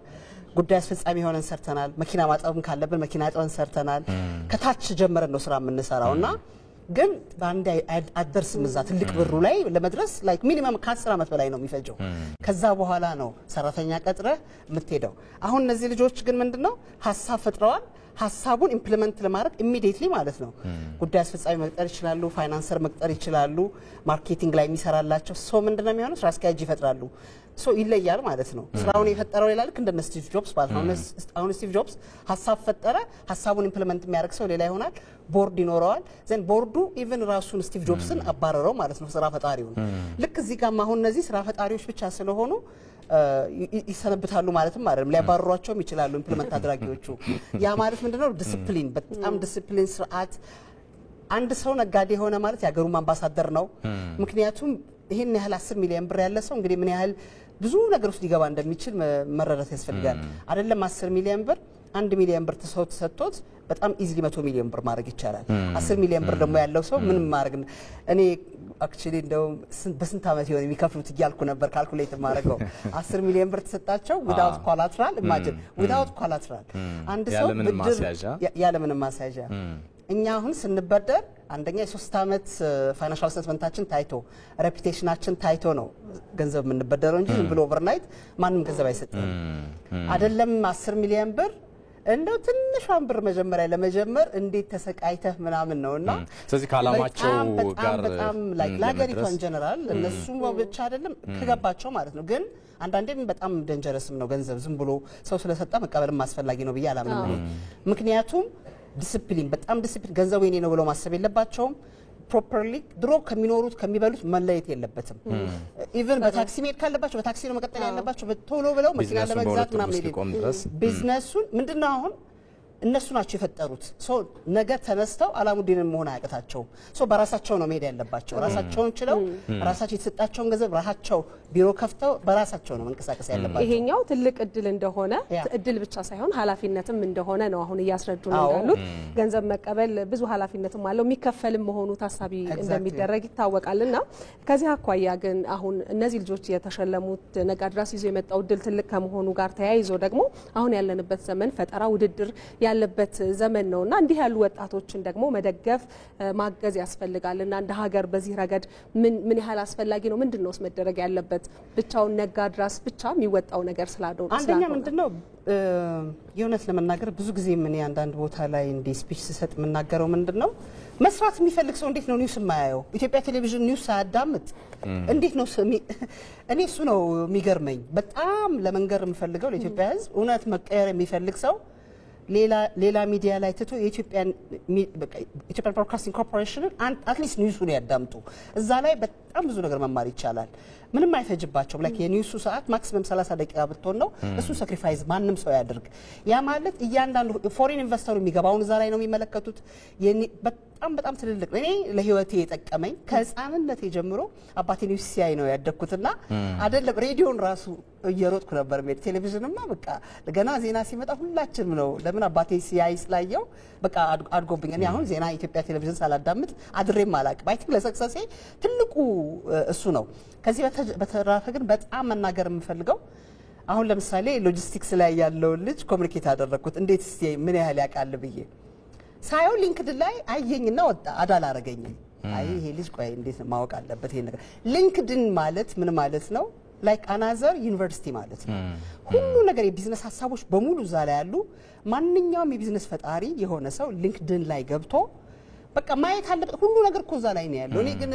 ጉዳይ አስፈጻሚ ሆነን ሰርተናል። መኪና ማጠብም ካለብን መኪና አጥበን ሰርተናል። ከታች ጀምረን ነው ስራ የምንሰራውና ግን በአንድ አደርስም እዛ ትልቅ ብሩ ላይ ለመድረስ ላይክ ሚኒመም ከ10 ዓመት በላይ ነው የሚፈጀው። ከዛ በኋላ ነው ሰራተኛ ቀጥረህ የምትሄደው። አሁን እነዚህ ልጆች ግን ምንድነው ሀሳብ ፈጥረዋል። ሀሳቡን ኢምፕሊመንት ለማድረግ ኢሚዲየትሊ ማለት ነው ጉዳይ አስፈጻሚ መቅጠር ይችላሉ፣ ፋይናንሰር መቅጠር ይችላሉ፣ ማርኬቲንግ ላይ የሚሰራላቸው ሰው ምንድነው የሚሆነው ስራ አስኪያጅ ይፈጥራሉ። ሶ ይለያል ማለት ነው። ስራውን የፈጠረው ሌላ ልክ እንደ ስቲቭ ጆብስ ማለት ነው። አሁን ስቲቭ ጆብስ ሀሳብ ፈጠረ፣ ሀሳቡን ኢምፕሊመንት የሚያደርግ ሰው ሌላ ይሆናል። ቦርድ ይኖረዋል። ዘን ቦርዱ ኢቭን ራሱን ስቲቭ ጆብስን አባረረው ማለት ነው ስራ ፈጣሪውን። ልክ እዚህ ጋር አሁን እነዚህ ስራ ፈጣሪዎች ብቻ ስለሆኑ ይሰነብታሉ ማለትም አይደለም። ሊያባረሯቸውም ይችላሉ ኢምፕሊመንት አድራጊዎቹ። ያ ማለት ምንድነው? ዲሲፕሊን፣ በጣም ዲሲፕሊን፣ ስርዓት። አንድ ሰው ነጋዴ ሆነ ማለት የሀገሩም አምባሳደር ነው። ምክንያቱም ይሄን ያህል 10 ሚሊዮን ብር ያለ ሰው እንግዲህ ምን ያህል ብዙ ነገር ውስጥ ሊገባ እንደሚችል መረዳት ያስፈልጋል። አይደለም 10 ሚሊዮን ብር 1 ሚሊዮን ብር ተሰጥቶት በጣም ኢዚሊ 100 ሚሊዮን ብር ማድረግ ይቻላል። 10 ሚሊዮን ብር ደግሞ ያለው ሰው ምንም ማድረግ እኔ አክቹሊ እንደው በስንት ዓመት ይሆን የሚከፍሉት እያልኩ ነበር ካልኩሌት ማድረገው። 10 ሚሊዮን ብር ተሰጣቸው ዊዛውት ኮላትራል ኢማጂን ዊዛውት ኮላትራል አንድ ሰው ብድር ያለ ምንም ማስያዣ። እኛ አሁን ስንበደር አንደኛ የ3 ዓመት ፋይናንሻል ስቴትመንታችን ታይቶ ሬፑቴሽናችን ታይቶ ነው ገንዘብ የምንበደረው እንጂ ብሎ ኦቨርናይት ማንም ገንዘብ አይሰጥም። አይደለም 10 ሚሊዮን ብር እንደው ትንሿን ብር መጀመሪያ ለመጀመር እንዴት ተሰቃይተህ ምናምን ነውና ስለዚህ ካላማቸው ጋር በጣም ላይክ ለሀገሪቷን ጀነራል እነሱ ብቻ አይደለም ከገባቸው ማለት ነው። ግን አንዳንዴም በጣም ደንጀረስም ነው ገንዘብ ዝም ብሎ ሰው ስለሰጣ መቀበልም አስፈላጊ ነው ብዬ አላምንም። ምክንያቱም ዲሲፕሊን በጣም ዲሲፕሊን ገንዘቡ የኔ ነው ብሎ ማሰብ የለባቸውም። ፕሮፐርሊ ድሮ ከሚኖሩት ከሚበሉት መለየት የለበትም። ኢቭን በታክሲ መሄድ ካለባቸው በታክሲ ነው መቀጠል ያለባቸው። በቶሎ ብለው መኪና ለመግዛት ምናምን ሄደ ቢዝነሱን ምንድነው አሁን እነሱ ናቸው የፈጠሩት። ሶ ነገ ተነስተው አላሙዲንን መሆን አያቅታቸውም። ሶ በራሳቸው ነው መሄድ ያለባቸው። ራሳቸውን ችለው ራሳቸው የተሰጣቸውን ገንዘብ ራሳቸው ቢሮ ከፍተው በራሳቸው ነው መንቀሳቀስ ያለባቸው። ይሄኛው ትልቅ እድል እንደሆነ እድል ብቻ ሳይሆን ኃላፊነትም እንደሆነ ነው አሁን እያስረዱ ነው ያሉት። ገንዘብ መቀበል ብዙ ኃላፊነትም አለው የሚከፈልም መሆኑ ታሳቢ እንደሚደረግ ይታወቃልና ከዚህ አኳያ ግን አሁን እነዚህ ልጆች የተሸለሙት ነጋድራስ ይዞ የመጣው እድል ትልቅ ከመሆኑ ጋር ተያይዞ ደግሞ አሁን ያለንበት ዘመን ፈጠራ ውድድር ያለበት ዘመን ነውና እንዲህ ያሉ ወጣቶችን ደግሞ መደገፍ ማገዝ ያስፈልጋልና እንደ ሀገር በዚህ ረገድ ምን ያህል አስፈላጊ ነው? ምንድነውስ መደረግ ያለበት? ብቻውን ነጋድራስ ብቻ የሚወጣው ነገር ስላደው አንደኛ ምንድነው የእውነት ለመናገር ብዙ ጊዜ ምን አንዳንድ ቦታ ላይ እንዲ ስፒች ሲሰጥ የምናገረው ምንድነው መስራት የሚፈልግ ሰው እንዴት ነው ኒውስ የማያየው? ኢትዮጵያ ቴሌቪዥን ኒውስ ሳያዳምጥ እንዴት ነው እኔ እሱ ነው የሚገርመኝ። በጣም ለመንገር የምፈልገው ለኢትዮጵያ ሕዝብ እውነት መቀየር የሚፈልግ ሰው ሌላ ሚዲያ ላይ ትቶ የኢትዮጵያን ብሮድካስቲንግ ኮርፖሬሽን አትሊስት ኒውሱን ያዳምጡ። እዛ ላይ በጣም ብዙ ነገር መማር ይቻላል። ምንም አይፈጅባቸው። ላይክ የኒውሱ ሰዓት ማክሲመም 30 ደቂቃ ብትሆን ነው። እሱ ሳክሪፋይስ ማንም ሰው ያድርግ። ያ ማለት እያንዳንዱ ፎሬን ኢንቨስተሩ የሚገባውን እዛ ላይ ነው የሚመለከቱት። በጣም ትልልቅ እኔ ለህይወቴ የጠቀመኝ ከህፃንነቴ ጀምሮ አባቴ ኒውስ ሲያይ ነው ያደግኩትና አይደለም ሬዲዮን ራሱ እየሮጥኩ ነበር ማለት ቴሌቪዥንማ በቃ ገና ዜና ሲመጣ ሁላችንም ነው ለምን አባቴ ሲያይ ስላየው በቃ አድጎብኝ። እኔ አሁን ዜና ኢትዮጵያ ቴሌቪዥን ሳላዳምጥ አድሬም አላቅም። አይ ቲንክ ለሰክሰሴ ትልቁ እሱ ነው። ከዚህ በተረፈ ግን በጣም መናገር የምፈልገው አሁን ለምሳሌ ሎጂስቲክስ ላይ ያለው ልጅ ኮሙኒኬት አደረኩት እንዴት ምን ያህል ያውቃል ብዬ ሳይው ሊንክድን ላይ አየኝና ወጣ አዳል አረገኝ። አይ ይሄ ልጅ ቆይ እንዴት ማወቅ አለበት ይሄ ነገር። ሊንክድን ማለት ምን ማለት ነው? ላይክ አናዘር ዩኒቨርሲቲ ማለት ነው። ሁሉ ነገር የቢዝነስ ሀሳቦች በሙሉ እዛ ላይ ያሉ። ማንኛውም የቢዝነስ ፈጣሪ የሆነ ሰው ሊንክድን ላይ ገብቶ በቃ ማየት አለበት ሁሉ ነገር እኮ እዛ ላይ ነው ያለው እኔ ግን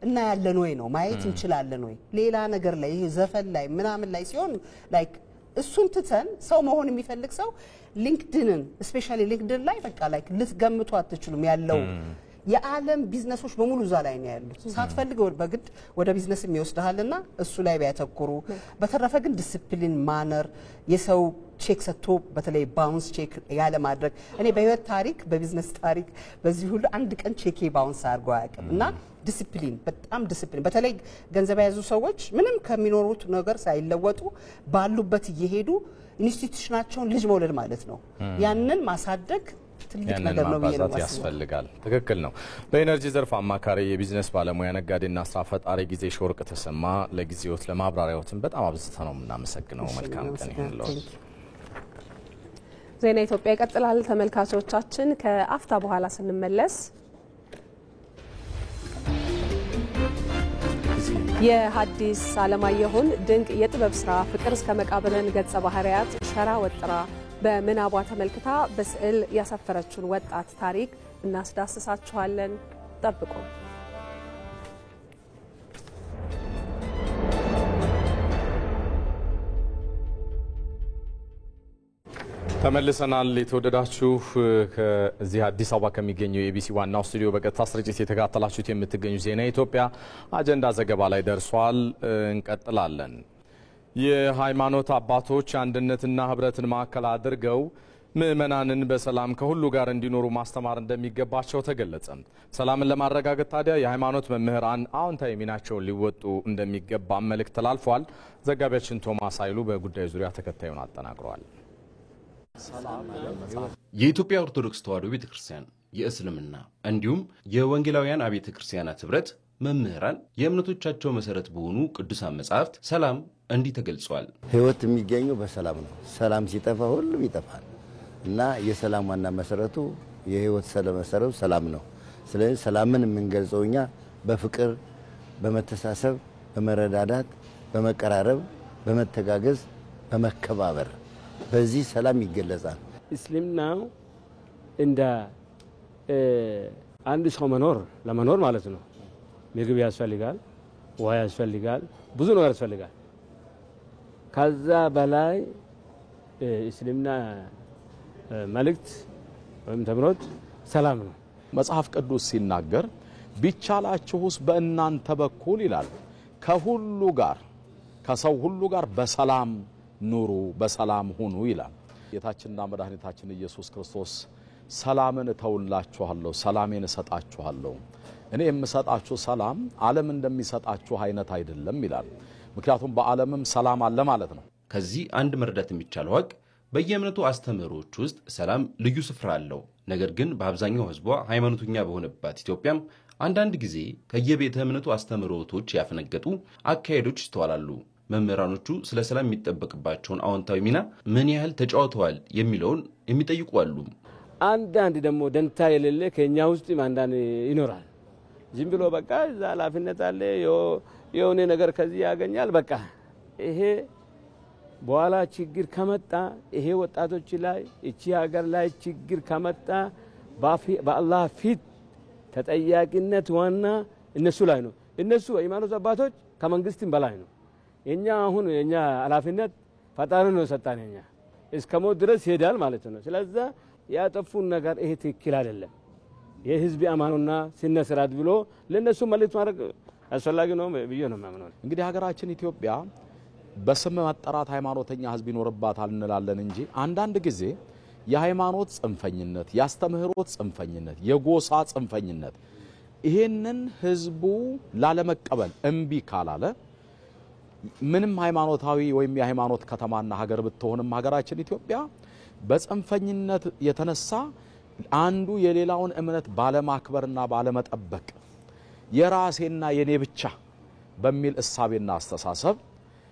እና ያለን ወይ ነው ማየት እንችላለን ወይ ሌላ ነገር ላይ ይሄ ዘፈን ላይ ምናምን ላይ ሲሆን ላይክ እሱን ትተን ሰው መሆን የሚፈልግ ሰው ሊንክድንን ስፔሻሊ ሊንክድን ላይ በቃ ላይክ ልትገምቱ አትችሉም ያለው የዓለም ቢዝነሶች በሙሉ እዛ ላይ ነው ያሉት ሳትፈልግ በግድ ወደ ቢዝነስ የሚወስድሃልና እሱ ላይ ቢያተኩሩ በተረፈ ግን ዲሲፕሊን ማነር የሰው ቼክ ሰጥቶ በተለይ ባውንስ ቼክ ያለ ማድረግ እኔ በህይወት ታሪክ በቢዝነስ ታሪክ በዚህ ሁሉ አንድ ቀን ቼክ ባውንስ አድርጎ አያውቅም እና ዲሲፕሊን በጣም ዲሲፕሊን በተለይ ገንዘብ ያዙ ሰዎች ምንም ከሚኖሩት ነገር ሳይለወጡ ባሉበት እየሄዱ ኢንስቲትዩሽናቸውን ልጅ መውለድ ማለት ነው ያንን ማሳደግ ትልቅ ነገር ነው ብዬ ነው ያስፈልጋል ትክክል ነው በኢነርጂ ዘርፍ አማካሪ የቢዝነስ ባለሙያ ነጋዴና ስራ ፈጣሪ ጊዜ ሾርቅ ተሰማ ለጊዜዎት ለማብራሪያዎትን በጣም አብዝተን ነው የምናመሰግነው መልካም ቀን ይሁንልዎ ዜና ኢትዮጵያ ይቀጥላል ተመልካቾቻችን ከአፍታ በኋላ ስንመለስ የሐዲስ ዓለማየሁን ድንቅ የጥበብ ስራ ፍቅር እስከ መቃብርን ገጸ ባህሪያት ሸራ ወጥራ በምናቧ ተመልክታ በስዕል ያሰፈረችውን ወጣት ታሪክ እናስዳስሳችኋለን ጠብቁ ተመልሰናል የተወደዳችሁ ከዚህ አዲስ አበባ ከሚገኘው የኢቢሲ ዋናው ስቱዲዮ በቀጥታ ስርጭት የተከታተላችሁት የምትገኙ ዜና ኢትዮጵያ አጀንዳ ዘገባ ላይ ደርሷል እንቀጥላለን የሃይማኖት አባቶች አንድነትና ህብረትን ማዕከል አድርገው ምእመናንን በሰላም ከሁሉ ጋር እንዲኖሩ ማስተማር እንደሚገባቸው ተገለጸ ሰላምን ለማረጋገጥ ታዲያ የሃይማኖት መምህራን አዎንታዊ ሚናቸውን ሊወጡ እንደሚገባ መልእክት ተላልፏል ዘጋቢያችን ቶማስ ኃይሉ በጉዳዩ ዙሪያ ተከታዩን አጠናቅሯል የኢትዮጵያ ኦርቶዶክስ ተዋሕዶ ቤተክርስቲያን የእስልምና እንዲሁም የወንጌላውያን አብያተ ክርስቲያናት ህብረት መምህራን የእምነቶቻቸው መሰረት በሆኑ ቅዱሳን መጻሕፍት ሰላም እንዲህ ተገልጿል ህይወት የሚገኘው በሰላም ነው ሰላም ሲጠፋ ሁሉም ይጠፋል እና የሰላም ዋና መሰረቱ የህይወት መሰረቱ ሰላም ነው ስለዚህ ሰላምን የምንገልጸውኛ በፍቅር በመተሳሰብ በመረዳዳት በመቀራረብ በመተጋገዝ በመከባበር በዚህ ሰላም ይገለጻል እስልምናው እንደ አንድ ሰው ለመኖር ማለት ነው ምግብ ያስፈልጋል ውሃ ያስፈልጋል ብዙ ነገር ያስፈልጋል ከዛ በላይ እስልምና መልእክት ወይም ተምሮት ሰላም ነው መጽሐፍ ቅዱስ ሲናገር ቢቻላችሁስ በእናንተ በኩል ይላል ከሁሉ ጋር ከሰው ሁሉ ጋር በሰላም ኑሩ በሰላም ሁኑ ይላል ጌታችንና መድኃኒታችን ኢየሱስ ክርስቶስ ሰላምን እተውላችኋለሁ ሰላሜን እሰጣችኋለሁ እኔ የምሰጣችሁ ሰላም ዓለም እንደሚሰጣችሁ አይነት አይደለም ይላል ምክንያቱም በዓለምም ሰላም አለ ማለት ነው ከዚህ አንድ መረዳት የሚቻለው ሀቅ በየእምነቱ አስተምህሮች ውስጥ ሰላም ልዩ ስፍራ አለው ነገር ግን በአብዛኛው ህዝቧ ሃይማኖተኛ በሆነባት ኢትዮጵያም አንዳንድ ጊዜ ከየቤተ እምነቱ አስተምህሮቶች ያፈነገጡ አካሄዶች ይስተዋላሉ መምህራኖቹ ስለ ሰላም የሚጠበቅባቸውን አዎንታዊ ሚና ምን ያህል ተጫውተዋል የሚለውን የሚጠይቁ አሉ አንዳንድ ደግሞ ደንታ የሌለ ከኛ ውስጥ አንዳንድ ይኖራል ዝም ብሎ በቃ እዛ ኃላፊነት አለ የሆነ ነገር ከዚህ ያገኛል በቃ ይሄ በኋላ ችግር ከመጣ ይሄ ወጣቶች ላይ እቺ ሀገር ላይ ችግር ከመጣ በአላህ ፊት ተጠያቂነት ዋና እነሱ ላይ ነው እነሱ ሃይማኖት አባቶች ከመንግስትም በላይ ነው እኛ አሁን የኛ ኃላፊነት ፈጣሪ ነው ሰጣነኛ እስከሞት ድረስ ይሄዳል ማለት ነው ስለዚህ ያጠፉን ነገር ይሄ ትክክል አይደለም የህዝብ አማኑና ሲነስራት ብሎ ለነሱ መልእክት ማድረግ አስፈላጊ ነው ብዬ ነው ማምነው እንግዲህ ሀገራችን ኢትዮጵያ በስም መጠራት ሃይማኖተኛ ህዝብ ይኖርባታል እንላለን እንጂ አንዳንድ ጊዜ የሃይማኖት ጽንፈኝነት ያስተምህሮት ጽንፈኝነት የጎሳ ጽንፈኝነት ይሄንን ህዝቡ ላለመቀበል እንቢ ካላለ ምንም ሃይማኖታዊ ወይም የሃይማኖት ከተማና ሀገር ብትሆንም ሀገራችን ኢትዮጵያ በጽንፈኝነት የተነሳ አንዱ የሌላውን እምነት ባለማክበርና ባለመጠበቅ የራሴና የኔ ብቻ በሚል እሳቤና አስተሳሰብ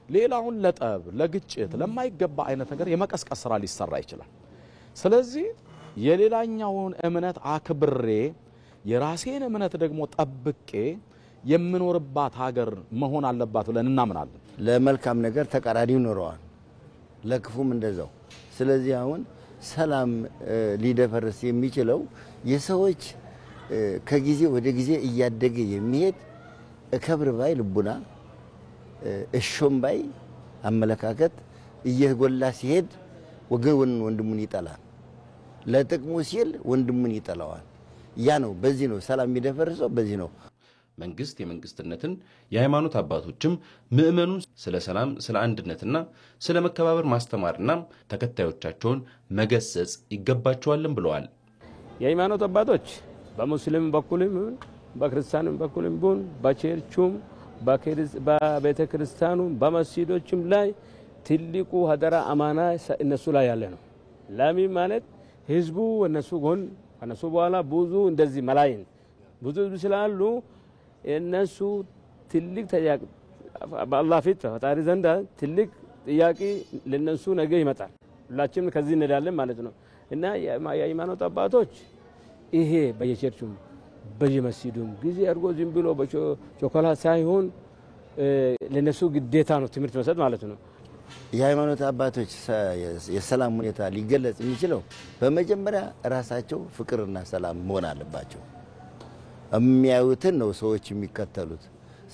ሌላውን ለጠብ ለግጭት ለማይገባ አይነት ነገር የመቀስቀስ ስራ ሊሰራ ይችላል ስለዚህ የሌላኛውን እምነት አክብሬ የራሴን እምነት ደግሞ ጠብቄ የምኖርባት ሀገር መሆን አለባት ብለን እናምናለን ለመልካም ነገር ተቃራኒው ኖረዋል ለክፉም እንደዛው ስለዚህ አሁን ሰላም ሊደፈርስ የሚችለው የሰዎች ከጊዜ ወደ ጊዜ እያደገ የሚሄድ እከብር ባይ ልቡና እሾም ባይ አመለካከት እየጎላ ሲሄድ ወንድሙን ይጠላል። ለጥቅሙ ሲል ወንድሙን ይጠላዋል። ያ ነው በዚህ ነው ሰላም የሚደፈርሰው በዚህ ነው። መንግስት የመንግስትነትን የሃይማኖት አባቶችም ምእመኑን ስለ ሰላም ስለ አንድነትና ስለ መከባበር ማስተማርና ተከታዮቻቸውን መገሰጽ ይገባቸዋልም ብለዋል። የሃይማኖት አባቶች በሙስሊም በኩልም በክርስቲያንም በኩልም ቢሆን በቸርቹም በቤተ ክርስቲያኑ በመስጊዶችም ላይ ትልቁ ሀደራ አማና እነሱ ላይ ያለ ነው። ለምን ማለት ህዝቡ እነሱ ጎን ከነሱ በኋላ ብዙ እንደዚህ መላይን ብዙ ስላሉ እነሱ ትልቅ ጥያቄ በአላህ ፊት ፈጣሪ ዘንድ ትልቅ ጥያቄ ለነሱ ነገ ይመጣል። ሁላችንም ከዚህ እንሄዳለን ማለት ነው እና የሃይማኖት አባቶች ይሄ በየቸርቹም በየመስጊዱም ጊዜ አድርጎ ዝም ብሎ በቾኮላት ሳይሆን ለነሱ ግዴታ ነው ትምህርት መስጠት ማለት ነው። የሃይማኖት አባቶች የሰላም ሁኔታ ሊገለጽ የሚችለው በመጀመሪያ ራሳቸው ፍቅርና ሰላም መሆን አለባቸው። የሚያዩትን ነው ሰዎች የሚከተሉት።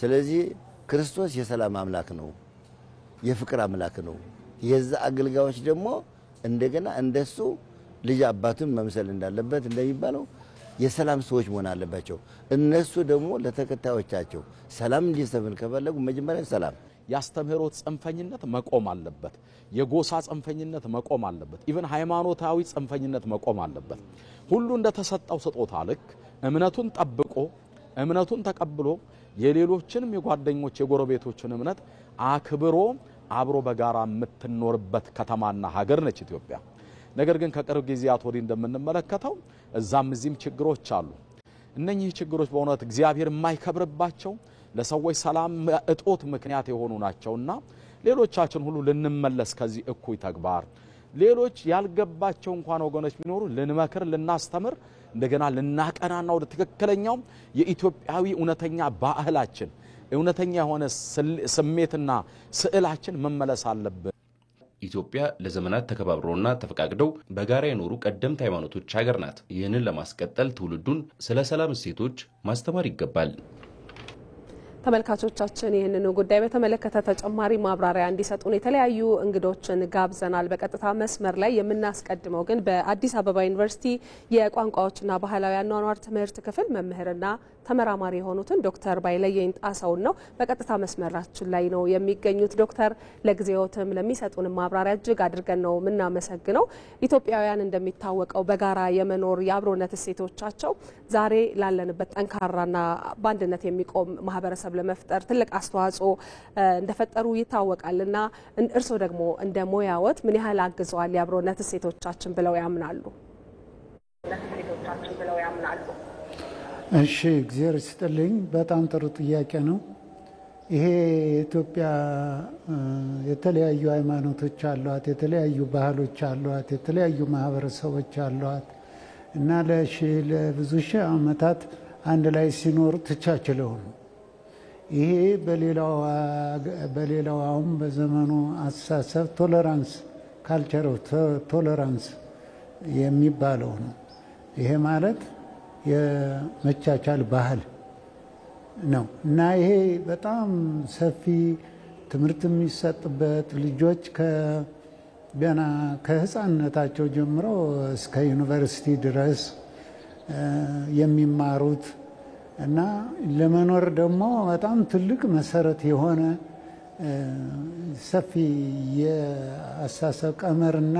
ስለዚህ ክርስቶስ የሰላም አምላክ ነው፣ የፍቅር አምላክ ነው። የዛ አገልጋዮች ደግሞ እንደገና እንደሱ ልጅ አባቱን መምሰል እንዳለበት እንደሚባለው የሰላም ሰዎች መሆን አለባቸው። እነሱ ደግሞ ለተከታዮቻቸው ሰላም እንዲሰፍን ከፈለጉ መጀመሪያ ሰላም ያስተምህሮት ጽንፈኝነት መቆም አለበት። የጎሳ ጽንፈኝነት መቆም አለበት። ኢቭን ሃይማኖታዊ ጽንፈኝነት መቆም አለበት። ሁሉ እንደተሰጠው ስጦታ ልክ እምነቱን ጠብቆ እምነቱን ተቀብሎ የሌሎችንም የጓደኞች የጎረቤቶችን እምነት አክብሮ አብሮ በጋራ የምትኖርበት ከተማና ሀገር ነች ኢትዮጵያ። ነገር ግን ከቅርብ ጊዜያት ወዲህ እንደምንመለከተው እዛም እዚህም ችግሮች አሉ። እነኚህ ችግሮች በእውነት እግዚአብሔር የማይከብርባቸው ለሰዎች ሰላም እጦት ምክንያት የሆኑ ናቸውና ሌሎቻችን ሁሉ ልንመለስ ከዚህ እኩይ ተግባር ሌሎች ያልገባቸው እንኳን ወገኖች ቢኖሩ ልንመክር ልናስተምር እንደገና ልናቀናና ወደ ትክክለኛው የኢትዮጵያዊ እውነተኛ ባህላችን እውነተኛ የሆነ ስሜትና ስዕላችን መመለስ አለበት። ኢትዮጵያ ለዘመናት ተከባብሮና ተፈቃቅደው በጋራ የኖሩ ቀደምት ሃይማኖቶች ሀገር ናት። ይህንን ለማስቀጠል ትውልዱን ስለ ሰላም እሴቶች ማስተማር ይገባል። ተመልካቾቻችን ይህንን ጉዳይ በተመለከተ ተጨማሪ ማብራሪያ እንዲሰጡን የተለያዩ እንግዶችን ጋብዘናል። በቀጥታ መስመር ላይ የምናስቀድመው ግን በአዲስ አበባ ዩኒቨርሲቲ የቋንቋዎችና ባህላዊ አኗኗር ትምህርት ክፍል መምህርና ተመራማሪ የሆኑትን ዶክተር ባይለየኝ ጣሰውን ነው። በቀጥታ መስመራችን ላይ ነው የሚገኙት። ዶክተር ለጊዜዎትም ለሚሰጡን ማብራሪያ እጅግ አድርገን ነው የምናመሰግነው። ኢትዮጵያውያን እንደሚታወቀው በጋራ የመኖር የአብሮነት እሴቶቻቸው ዛሬ ላለንበት ጠንካራና በአንድነት የሚቆም ማህበረሰብ ለመፍጠር ትልቅ አስተዋጽኦ እንደፈጠሩ ይታወቃልና እርስዎ ደግሞ እንደ ሙያዎት ምን ያህል አግዘዋል የአብሮነት እሴቶቻችን ብለው ያምናሉ? እሺ፣ እግዚአብሔር ይስጥልኝ። በጣም ጥሩ ጥያቄ ነው። ይሄ ኢትዮጵያ የተለያዩ ሃይማኖቶች አሏት፣ የተለያዩ ባህሎች አሏት፣ የተለያዩ ማህበረሰቦች አሏት እና ለብዙ ሺህ ዓመታት አንድ ላይ ሲኖሩ ተቻችለው ነው። ይሄ በሌላው አሁን በዘመኑ አስተሳሰብ ቶለራንስ ካልቸር ቶለራንስ የሚባለው ነው። ይሄ ማለት የመቻቻል ባህል ነው እና ይሄ በጣም ሰፊ ትምህርት የሚሰጥበት ልጆች ገና ከህፃንነታቸው ጀምሮ እስከ ዩኒቨርሲቲ ድረስ የሚማሩት እና ለመኖር ደግሞ በጣም ትልቅ መሰረት የሆነ ሰፊ የአስተሳሰብ ቀመርና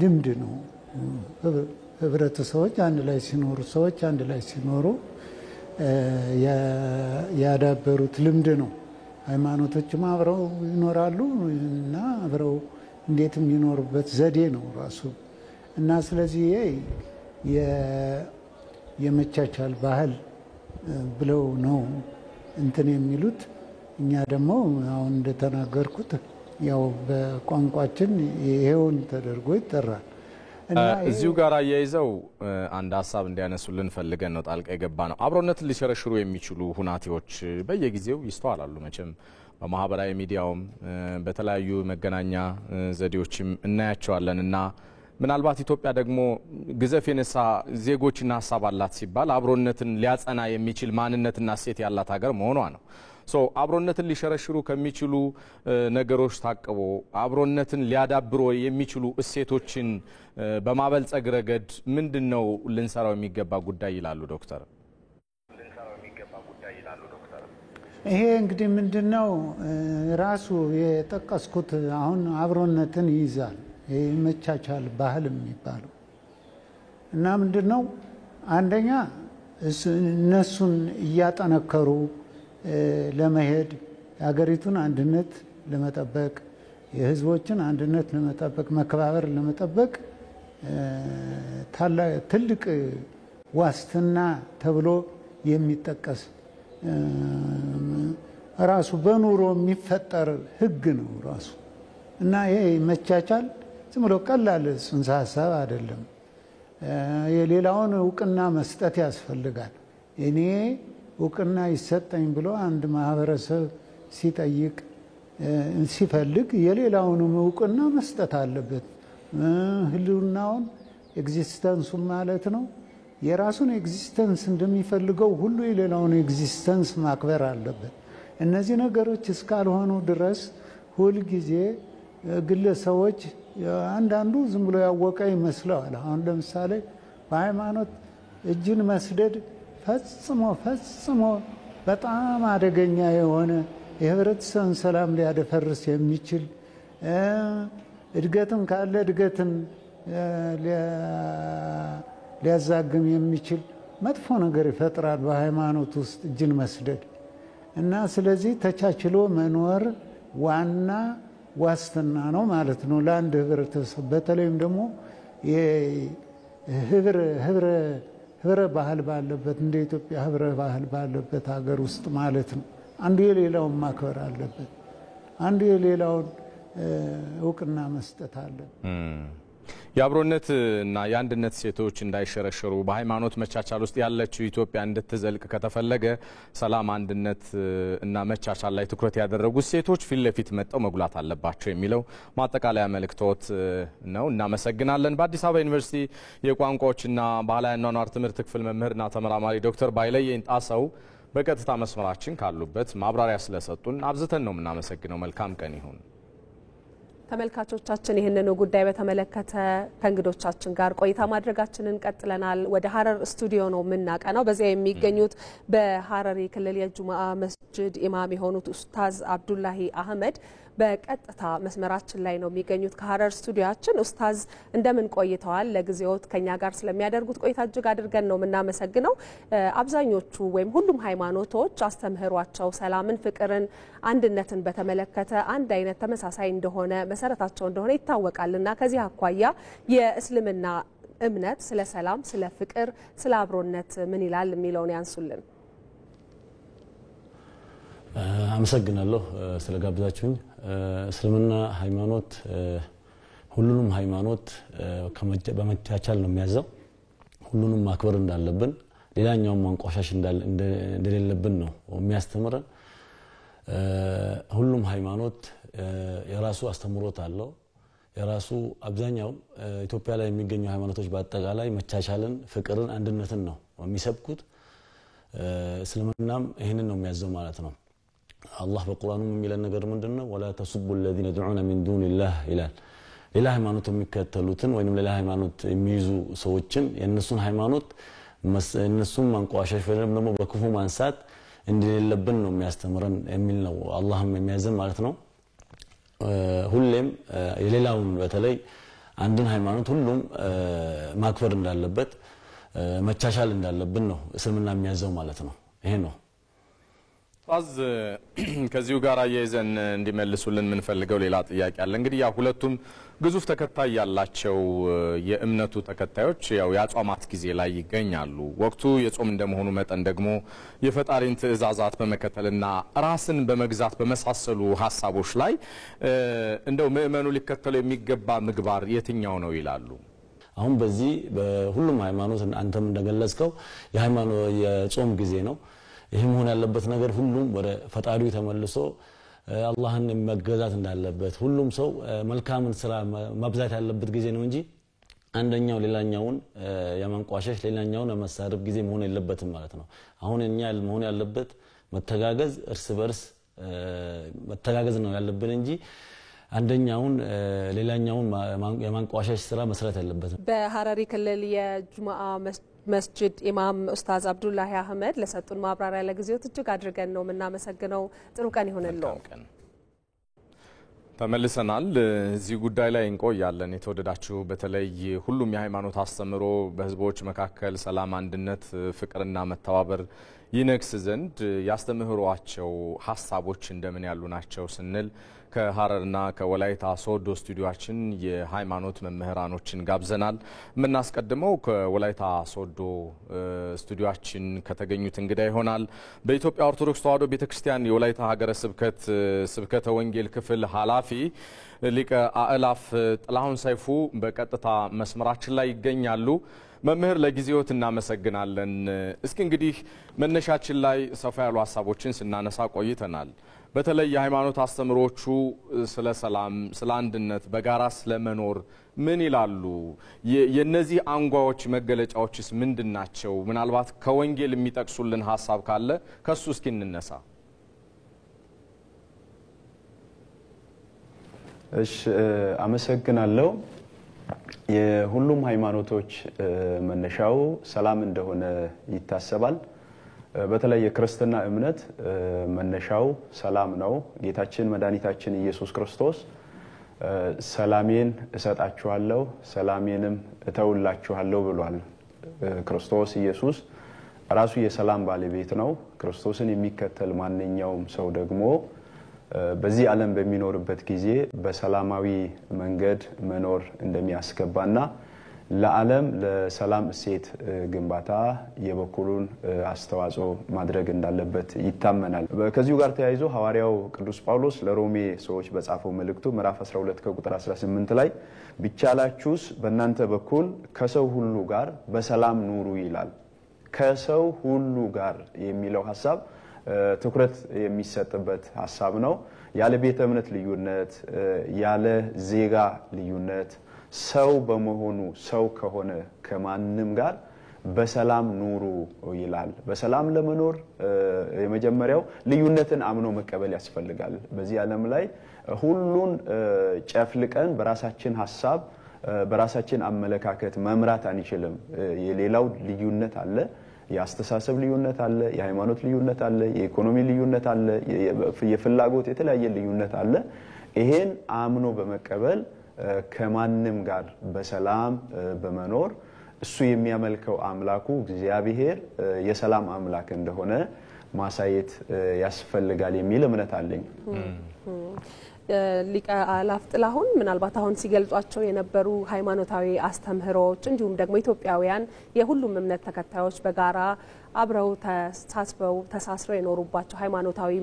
ልምድ ነው። ህብረተሰቦች አንድ ላይ ሲኖሩ ሰዎች አንድ ላይ ሲኖሩ ያዳበሩት ልምድ ነው። ሃይማኖቶችም አብረው ይኖራሉ እና አብረው እንዴት የሚኖሩበት ዘዴ ነው ራሱ እና ስለዚህ የመቻቻል ባህል ብለው ነው እንትን የሚሉት። እኛ ደግሞ አሁን እንደተናገርኩት ያው በቋንቋችን ይሄውን ተደርጎ ይጠራል። እዚሁ ጋር አያይዘው አንድ ሀሳብ እንዲያነሱልን ፈልገን ነው ጣልቃ የገባ ነው። አብሮነትን ሊሸረሽሩ የሚችሉ ሁናቴዎች በየጊዜው ይስተዋላሉ። መቼም በማህበራዊ ሚዲያውም በተለያዩ መገናኛ ዘዴዎችም እናያቸዋለን እና ምናልባት ኢትዮጵያ ደግሞ ግዘፍ የነሳ ዜጎችና ሀሳብ አላት ሲባል አብሮነትን ሊያጸና የሚችል ማንነትና እሴት ያላት ሀገር መሆኗ ነው። አብሮነትን ሊሸረሽሩ ከሚችሉ ነገሮች ታቅቦ አብሮነትን ሊያዳብሩ የሚችሉ እሴቶችን በማበልጸግ ረገድ ምንድነው ልንሰራው የሚገባ ጉዳይ ይላሉ ዶክተር? ይሄ እንግዲህ ምንድነው ራሱ የጠቀስኩት አሁን አብሮነትን ይይዛል። ይሄ መቻቻል ባህል የሚባለው እና ምንድነው አንደኛ እነሱን እያጠነከሩ ለመሄድ የሀገሪቱን አንድነት ለመጠበቅ የህዝቦችን አንድነት ለመጠበቅ መከባበር ለመጠበቅ ትልቅ ዋስትና ተብሎ የሚጠቀስ ራሱ በኑሮ የሚፈጠር ህግ ነው ራሱ እና ይሄ መቻቻል ዝም ብሎ ቀላል ጽንሰ ሀሳብ አይደለም። የሌላውን እውቅና መስጠት ያስፈልጋል። እኔ እውቅና ይሰጠኝ ብሎ አንድ ማህበረሰብ ሲጠይቅ ሲፈልግ የሌላውንም እውቅና መስጠት አለበት። ህልውናውን ኤግዚስተንሱ ማለት ነው የራሱን ኤግዚስተንስ እንደሚፈልገው ሁሉ የሌላውን ኤግዚስተንስ ማክበር አለበት። እነዚህ ነገሮች እስካልሆኑ ድረስ ሁሉ ጊዜ ግለሰቦች አንዳንዱ ዝም ብሎ ያወቀ ይመስለዋል። አሁን ለምሳሌ በሃይማኖት እጅን መስደድ ፈጽሞ በጣም አደገኛ የሆነ የህብረተሰብን ሰላም ሊያደፈርስ የሚችል እድገትም ካለ እድገትን ሊያዛግም የሚችል መጥፎ ነገር ይፈጥራል በሃይማኖት ውስጥ እጅን መስደድ እና ስለዚህ ተቻችሎ መኖር ዋና ዋስትና ነው ማለት ነው ለአንድ ህብረተሰብ። በተለይም ደግሞ ህብረ ባህል ባለበት እንደ ኢትዮጵያ ህብረ ባህል ባለበት ሀገር ውስጥ ማለት ነው አንዱ የሌላውን ማክበር አለበት፣ አንዱ የሌላውን እውቅና መስጠት አለበት። የአብሮነት እና የአንድነት ሴቶች እንዳይሸረሸሩ በሃይማኖት መቻቻል ውስጥ ያለችው ኢትዮጵያ እንድትዘልቅ ከተፈለገ ሰላም፣ አንድነት እና መቻቻል ላይ ትኩረት ያደረጉ ሴቶች ፊት ለፊት መጥተው መጉላት አለባቸው የሚለው ማጠቃለያ መልእክቶት ነው። እናመሰግናለን። በአዲስ አበባ ዩኒቨርሲቲ የቋንቋዎችና ባህላዊ አኗኗር ትምህርት ክፍል መምህርና ተመራማሪ ዶክተር ባይለየኝ ጣሰው በቀጥታ መስመራችን ካሉበት ማብራሪያ ስለሰጡን አብዝተን ነው የምናመሰግነው። መልካም ቀን ይሁን። ተመልካቾቻችን ይህንኑ ጉዳይ በተመለከተ ከእንግዶቻችን ጋር ቆይታ ማድረጋችንን ቀጥለናል። ወደ ሀረር ስቱዲዮ ነው የምናቀናው። በዚያ የሚገኙት በሀረሪ ክልል የጁማአ መስጂድ ኢማም የሆኑት ኡስታዝ አብዱላሂ አህመድ በቀጥታ መስመራችን ላይ ነው የሚገኙት ከሀረር ስቱዲዮአችን። ኡስታዝ እንደምን ቆይተዋል? ለጊዜዎት ከኛ ጋር ስለሚያደርጉት ቆይታ እጅግ አድርገን ነው የምናመሰግነው። አብዛኞቹ ወይም ሁሉም ሃይማኖቶች አስተምህሯቸው ሰላምን፣ ፍቅርን፣ አንድነትን በተመለከተ አንድ አይነት ተመሳሳይ እንደሆነ መሰረታቸው እንደሆነ ይታወቃልና ከዚህ አኳያ የእስልምና እምነት ስለ ሰላም፣ ስለ ፍቅር፣ ስለ አብሮነት ምን ይላል የሚለውን ያንሱልን። አመሰግናለሁ ስለጋብዛችሁኝ። እስልምና ሃይማኖት ሁሉንም ሃይማኖት በመቻቻል ነው የሚያዘው። ሁሉንም ማክበር እንዳለብን፣ ሌላኛውን ማንቋሻሽ እንደሌለብን ነው የሚያስተምረን። ሁሉም ሃይማኖት የራሱ አስተምሮት አለው። የራሱ አብዛኛው ኢትዮጵያ ላይ የሚገኙ ሃይማኖቶች በአጠቃላይ መቻቻልን፣ ፍቅርን፣ አንድነትን ነው የሚሰብኩት። እስልምናም ይህንን ነው የሚያዘው ማለት ነው። አላህ በቁርአኑ የሚለን ነገር ምንድነው? ወላ ተሱቡ الذين يدعون من دون الله ይላል። ሌላ ሃይማኖት የሚከተሉትን ወይንም ሌላ ሃይማኖት የሚይዙ ሰዎችን የነሱን ሃይማኖት እነሱን ማንቋሸሽ ወይንም ደግሞ በክፉ ማንሳት እንደሌለብን ነው የሚያስተምረን የሚል ነው አላህም የሚያዘን ማለት ነው። ሁሌም የሌላውን በተለይ አንድን ሃይማኖት ሁሉም ማክበር እንዳለበት መቻቻል እንዳለብን ነው እስልምና የሚያዘው ማለት ነው። ይሄ ነው። ኡስታዝ ከዚሁ ጋር አያይዘን እንዲመልሱልን ምን ፈልገው ሌላ ጥያቄ አለ። እንግዲህ ያ ሁለቱም ግዙፍ ተከታይ ያላቸው የእምነቱ ተከታዮች ያው ያጾማት ጊዜ ላይ ይገኛሉ። ወቅቱ የጾም እንደመሆኑ መጠን ደግሞ የፈጣሪን ትእዛዛት በመከተልና ራስን በመግዛት በመሳሰሉ ሐሳቦች ላይ እንደው ምእመኑ ሊከተለው የሚገባ ምግባር የትኛው ነው ይላሉ? አሁን በዚህ በሁሉም ሃይማኖት አንተም እንደገለጽከው የሃይማኖት የጾም ጊዜ ነው። ይሄም ሆነ ያለበት ነገር ሁሉም ወደ ፈጣሪው ተመልሶ አላህን መገዛት እንዳለበት ሁሉም ሰው መልካምን ስራ ማብዛት ያለበት ጊዜ ነው እንጂ አንደኛው ሌላኛውን የማንቋሸሽ ሌላኛውን የመሳደብ ጊዜ መሆን የለበትም ማለት ነው። አሁን እኛ መሆን ያለበት መተጋገዝ፣ እርስ በርስ መተጋገዝ ነው ያለብን እንጂ አንደኛውን ሌላኛውን የማንቋሸሽ ስራ መስራት ያለበትም። በሐረሪ ክልል የጁማአ መስጂድ ኢማም ኡስታዝ አብዱላሂ አህመድ ለሰጡን ማብራሪያ ለጊዜው እጅግ አድርገን ነው የምናመሰግነው። ጥሩ ቀን ይሁንልዎ። ተመልሰናል። እዚህ ጉዳይ ላይ እንቆያለን። የተወደዳችሁ በተለይ ሁሉም የሃይማኖት አስተምሮ በህዝቦች መካከል ሰላም፣ አንድነት፣ ፍቅርና መተባበር ይነግስ ዘንድ ያስተምህሯቸው ሀሳቦች እንደምን ያሉ ናቸው ስንል ከሐረርና ከወላይታ ሶዶ ስቱዲዮአችን የሃይማኖት መምህራኖችን ጋብዘናል። የምናስቀድመው ከወላይታ ሶዶ ስቱዲዮአችን ከተገኙት እንግዳ ይሆናል። በኢትዮጵያ ኦርቶዶክስ ተዋሕዶ ቤተክርስቲያን የወላይታ ሀገረ ስብከት ስብከተ ወንጌል ክፍል ኃላፊ ሊቀ አእላፍ ጥላሁን ሰይፉ በቀጥታ መስመራችን ላይ ይገኛሉ። መምህር ለጊዜዎት እናመሰግናለን። እስኪ እንግዲህ መነሻችን ላይ ሰፋ ያሉ ሀሳቦችን ስናነሳ ቆይተናል። በተለይ የሃይማኖት አስተምሮቹ ስለ ሰላም፣ ስለ አንድነት፣ በጋራ ስለመኖር ምን ይላሉ? የነዚህ አንጓዎች መገለጫዎችስ ምንድናቸው? ምናልባት ከወንጌል የሚጠቅሱልን ሀሳብ ካለ ከሱ እስኪ እንነሳ። እሺ፣ አመሰግናለሁ። የሁሉም ሃይማኖቶች መነሻው ሰላም እንደሆነ ይታሰባል። በተለይ የክርስትና እምነት መነሻው ሰላም ነው። ጌታችን መድኃኒታችን ኢየሱስ ክርስቶስ ሰላሜን እሰጣችኋለሁ ሰላሜንም እተውላችኋለሁ ብሏል። ክርስቶስ ኢየሱስ ራሱ የሰላም ባለቤት ነው። ክርስቶስን የሚከተል ማንኛውም ሰው ደግሞ በዚህ ዓለም በሚኖርበት ጊዜ በሰላማዊ መንገድ መኖር እንደሚያስገባና ለዓለም ለሰላም እሴት ግንባታ የበኩሉን አስተዋጽኦ ማድረግ እንዳለበት ይታመናል። ከዚሁ ጋር ተያይዞ ሐዋርያው ቅዱስ ጳውሎስ ለሮሜ ሰዎች በጻፈው መልእክቱ ምዕራፍ 12 ከቁጥር 18 ላይ ቢቻላችሁስ በእናንተ በኩል ከሰው ሁሉ ጋር በሰላም ኑሩ ይላል። ከሰው ሁሉ ጋር የሚለው ሐሳብ ትኩረት የሚሰጥበት ሐሳብ ነው። ያለ ቤተ እምነት ልዩነት፣ ያለ ዜጋ ልዩነት ሰው በመሆኑ ሰው ከሆነ ከማንም ጋር በሰላም ኑሩ ይላል። በሰላም ለመኖር የመጀመሪያው ልዩነትን አምኖ መቀበል ያስፈልጋል። በዚህ ዓለም ላይ ሁሉን ጨፍልቀን በራሳችን ሐሳብ በራሳችን አመለካከት መምራት አንችልም። የሌላው ልዩነት አለ፣ የአስተሳሰብ ልዩነት አለ፣ የሃይማኖት ልዩነት አለ፣ የኢኮኖሚ ልዩነት አለ፣ የፍላጎት የተለያየ ልዩነት አለ። ይሄን አምኖ በመቀበል ከማንም ጋር በሰላም በመኖር እሱ የሚያመልከው አምላኩ እግዚአብሔር የሰላም አምላክ እንደሆነ ማሳየት ያስፈልጋል የሚል እምነት አለኝ። ሊቀ አእላፍ ጥላሁን ምናልባት አሁን ሲገልጿቸው የነበሩ ሃይማኖታዊ አስተምህሮች እንዲሁም ደግሞ ኢትዮጵያውያን የሁሉም እምነት ተከታዮች በጋራ አብረው ተሳስበው ተሳስረው የኖሩባቸው ሃይማኖታዊ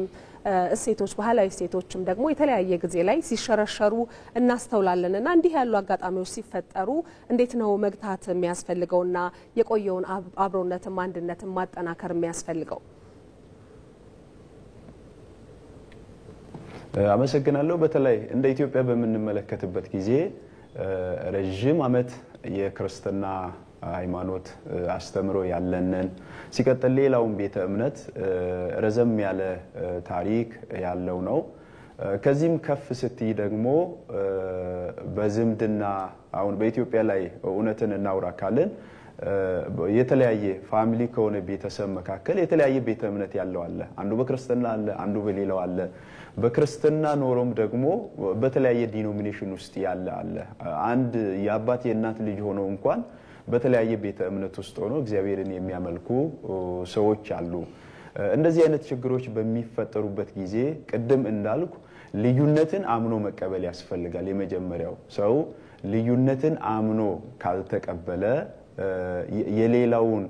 እሴቶች፣ ባህላዊ እሴቶችም ደግሞ የተለያየ ጊዜ ላይ ሲሸረሸሩ እናስተውላለንና እንዲህ ያሉ አጋጣሚዎች ሲፈጠሩ እንዴት ነው መግታት የሚያስፈልገውና የቆየውን አብሮነትም አንድነትም ማጠናከር የሚያስፈልገው? አመሰግናለሁ። በተለይ እንደ ኢትዮጵያ በምንመለከትበት ጊዜ ረጅም ዓመት የክርስትና ሃይማኖት አስተምሮ ያለንን ሲቀጥል ሌላውን ቤተ እምነት ረዘም ያለ ታሪክ ያለው ነው። ከዚህም ከፍ ስትይ ደግሞ በዝምድና አሁን በኢትዮጵያ ላይ እውነትን እናውራ ካልን የተለያየ ፋሚሊ ከሆነ ቤተሰብ መካከል የተለያየ ቤተ እምነት ያለው አለ። አንዱ በክርስትና አለ፣ አንዱ በሌላው አለ። በክርስትና ኖሮም ደግሞ በተለያየ ዲኖሚኔሽን ውስጥ ያለ አለ። አንድ የአባት የእናት ልጅ ሆኖ እንኳን በተለያየ ቤተ እምነት ውስጥ ሆኖ እግዚአብሔርን የሚያመልኩ ሰዎች አሉ። እንደዚህ አይነት ችግሮች በሚፈጠሩበት ጊዜ ቅድም እንዳልኩ ልዩነትን አምኖ መቀበል ያስፈልጋል። የመጀመሪያው ሰው ልዩነትን አምኖ ካልተቀበለ የሌላውን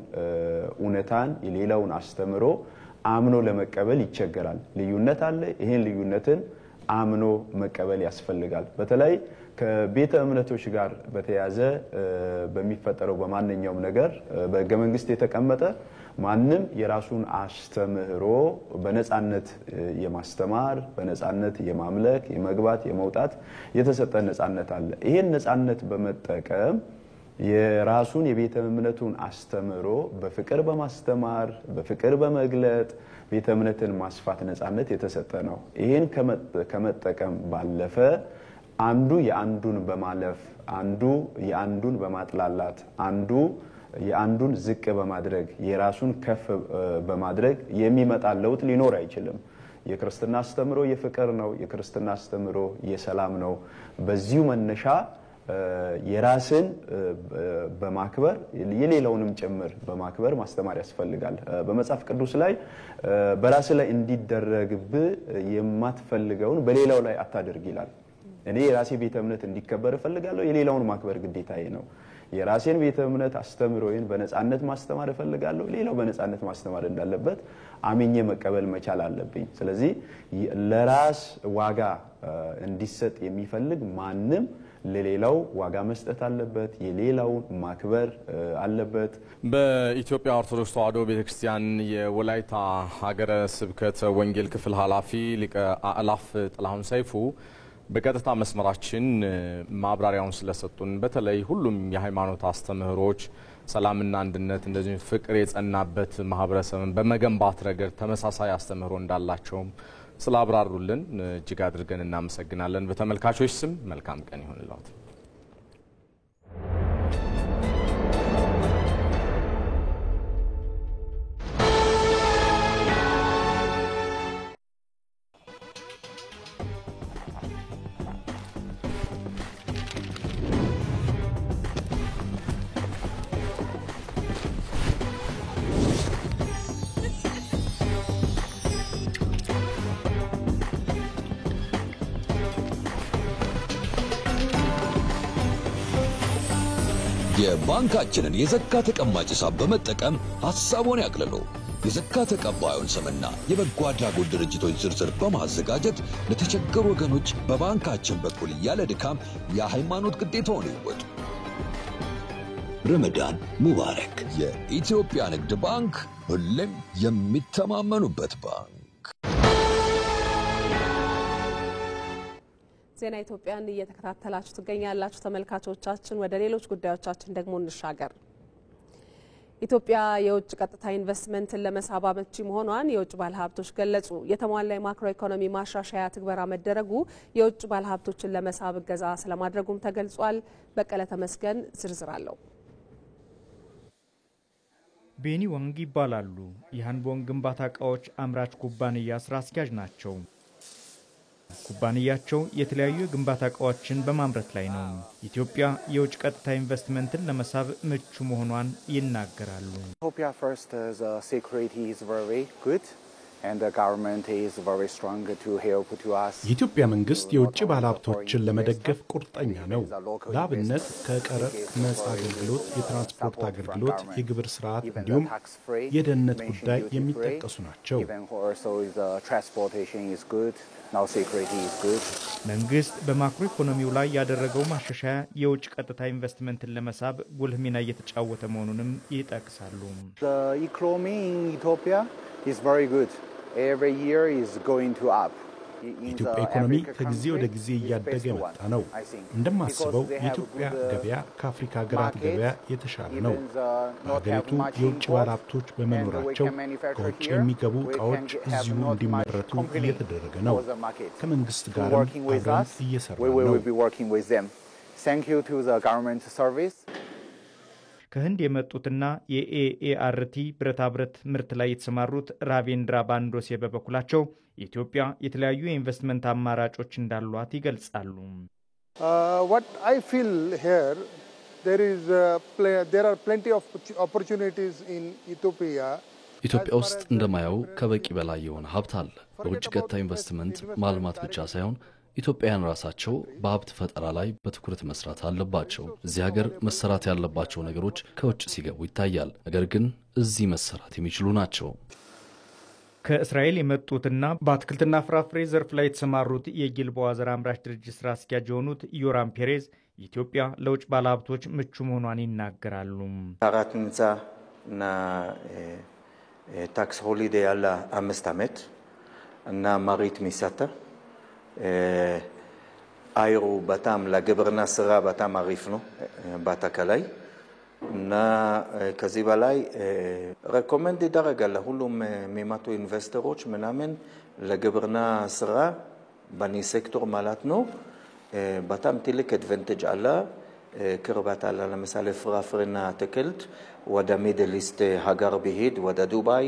እውነታን የሌላውን አስተምሮ አምኖ ለመቀበል ይቸገራል። ልዩነት አለ። ይሄን ልዩነትን አምኖ መቀበል ያስፈልጋል። በተለይ ከቤተ እምነቶች ጋር በተያያዘ በሚፈጠረው በማንኛውም ነገር በሕገ መንግስት የተቀመጠ ማንም የራሱን አስተምህሮ በነጻነት የማስተማር በነጻነት የማምለክ የመግባት የመውጣት የተሰጠ ነጻነት አለ። ይሄን ነጻነት በመጠቀም የራሱን የቤተ እምነቱን አስተምሮ በፍቅር በማስተማር በፍቅር በመግለጥ ቤተ እምነትን ማስፋት ነፃነት የተሰጠ ነው። ይሄን ከመጠቀም ባለፈ አንዱ የአንዱን በማለፍ አንዱ የአንዱን በማጥላላት አንዱ የአንዱን ዝቅ በማድረግ የራሱን ከፍ በማድረግ የሚመጣ ለውጥ ሊኖር አይችልም። የክርስትና አስተምሮ የፍቅር ነው። የክርስትና አስተምሮ የሰላም ነው። በዚሁ መነሻ የራስን በማክበር የሌላውንም ጭምር በማክበር ማስተማር ያስፈልጋል። በመጽሐፍ ቅዱስ ላይ በራስ ላይ እንዲደረግብ የማትፈልገውን በሌላው ላይ አታድርግ ይላል። እኔ የራሴ ቤተ እምነት እንዲከበር እፈልጋለሁ፣ የሌላውን ማክበር ግዴታዬ ነው። የራሴን ቤተ እምነት አስተምሮዬን በነፃነት ማስተማር እፈልጋለሁ፣ ሌላው በነፃነት ማስተማር እንዳለበት አምኜ መቀበል መቻል አለብኝ። ስለዚህ ለራስ ዋጋ እንዲሰጥ የሚፈልግ ማንም ለሌላው ዋጋ መስጠት አለበት፣ የሌላውን ማክበር አለበት። በኢትዮጵያ ኦርቶዶክስ ተዋሕዶ ቤተክርስቲያን የወላይታ ሀገረ ስብከት ወንጌል ክፍል ኃላፊ ሊቀ አእላፍ ጥላሁን ሰይፉ በቀጥታ መስመራችን ማብራሪያውን ስለሰጡን በተለይ ሁሉም የሃይማኖት አስተምህሮች ሰላምና አንድነት እንደዚህ ፍቅር የጸናበት ማህበረሰብን በመገንባት ረገድ ተመሳሳይ አስተምህሮ እንዳላቸውም ስላብራሩልን እጅግ አድርገን እናመሰግናለን። በተመልካቾች ስም መልካም ቀን ይሁንልዎት። የባንካችንን የዘካ ተቀማጭ ሂሳብ በመጠቀም ሐሳቡን ያቅልሉ። የዘካ ተቀባዩን ስምና የበጎ አድራጎት ድርጅቶች ዝርዝር በማዘጋጀት ለተቸገሩ ወገኖች በባንካችን በኩል ያለ ድካም የሃይማኖት ግዴታውን ይወጡ። ረመዳን ሙባረክ። የኢትዮጵያ ንግድ ባንክ ሁሌም የሚተማመኑበት ባንክ። ዜና ኢትዮጵያን እየተከታተላችሁ ትገኛላችሁ ተመልካቾቻችን። ወደ ሌሎች ጉዳዮቻችን ደግሞ እንሻገር። ኢትዮጵያ የውጭ ቀጥታ ኢንቨስትመንትን ለመሳብ አመቺ መሆኗን የውጭ ባለሀብቶች ገለጹ። የተሟላ የማክሮ ኢኮኖሚ ማሻሻያ ትግበራ መደረጉ የውጭ ባለሀብቶችን ለመሳብ እገዛ ስለማድረጉም ተገልጿል። በቀለ ተመስገን ዝርዝር አለው። ቤኒ ወንግ ይባላሉ። የሃንቦን ግንባታ እቃዎች አምራች ኩባንያ ስራ አስኪያጅ ናቸው። ኩባንያቸው የተለያዩ ግንባታ እቃዎችን በማምረት ላይ ነው። ኢትዮጵያ የውጭ ቀጥታ ኢንቨስትመንትን ለመሳብ ምቹ መሆኗን ይናገራሉ። Ethiopia first security is very good and the government is very strong to help to us. የኢትዮጵያ መንግስት የውጭ ባለሀብቶችን ለመደገፍ ቁርጠኛ ነው። ለአብነት ከቀረጥ ነፃ አገልግሎት፣ የትራንስፖርት አገልግሎት፣ የግብር ስርዓት እንዲሁም የደህንነት ጉዳይ የሚጠቀሱ ናቸው። መንግስት በማክሮ ኢኮኖሚው ላይ ያደረገው ማሻሻያ የውጭ ቀጥታ ኢንቨስትመንትን ለመሳብ ጉልህ ሚና እየተጫወተ መሆኑንም ይጠቅሳሉ። The economy in Ethiopia is very good. Every year is going to up. የኢትዮጵያ ኢኮኖሚ ከጊዜ ወደ ጊዜ እያደገ መጣ ነው። እንደማስበው የኢትዮጵያ ገበያ ከአፍሪካ ሀገራት ገበያ የተሻለ ነው። በሀገሪቱ የውጭ ባለሀብቶች በመኖራቸው ከውጭ የሚገቡ እቃዎች እዚሁ እንዲመረቱ እየተደረገ ነው። ከመንግስት ጋርም አብረን እየሰራ ነው። Thank you to the government service. ከህንድ የመጡትና የኤኤአርቲ ብረታብረት ምርት ላይ የተሰማሩት ራቬንድራ ባንዶሴ በበኩላቸው ኢትዮጵያ የተለያዩ የኢንቨስትመንት አማራጮች እንዳሏት ይገልጻሉ። What I feel here, there are plenty of opportunities in Ethiopia. ኢትዮጵያ ውስጥ እንደማየው ከበቂ በላይ የሆነ ሀብት አለ። በውጭ ቀጥታ ኢንቨስትመንት ማልማት ብቻ ሳይሆን ኢትዮጵያውያን ራሳቸው በሀብት ፈጠራ ላይ በትኩረት መስራት አለባቸው። እዚህ ሀገር መሰራት ያለባቸው ነገሮች ከውጭ ሲገቡ ይታያል፣ ነገር ግን እዚህ መሰራት የሚችሉ ናቸው። ከእስራኤል የመጡትና በአትክልትና ፍራፍሬ ዘርፍ ላይ የተሰማሩት የጊልቦአ ዘር አምራች ድርጅት ስራ አስኪያጅ የሆኑት ዮራም ፔሬዝ ኢትዮጵያ ለውጭ ባለሀብቶች ምቹ መሆኗን ይናገራሉ። አራት ህንፃ እና ታክስ ሆሊዴ ያለ 5 ዓመት እና መሬት ሚሰጠ አይሩ በጣም ለግብርና ስራ በጣም አሪፍ ነው። በአጠቃላይ እና ከዚህ በላይ ሬኮመንድ ይደረጋል ሁሉም የሚመጡ ኢንቨስተሮች ምናምን ለግብርና ስራ በኒ ሴክተር ማለት ነው በጣም ትልቅ አድቫንቴጅ አለ ቅርበት አለ ለምሳሌ ፍራፍሬና አትክልት ወደ ሚድል ኢስት ሀገር ቢሄድ ወደ ዱባይ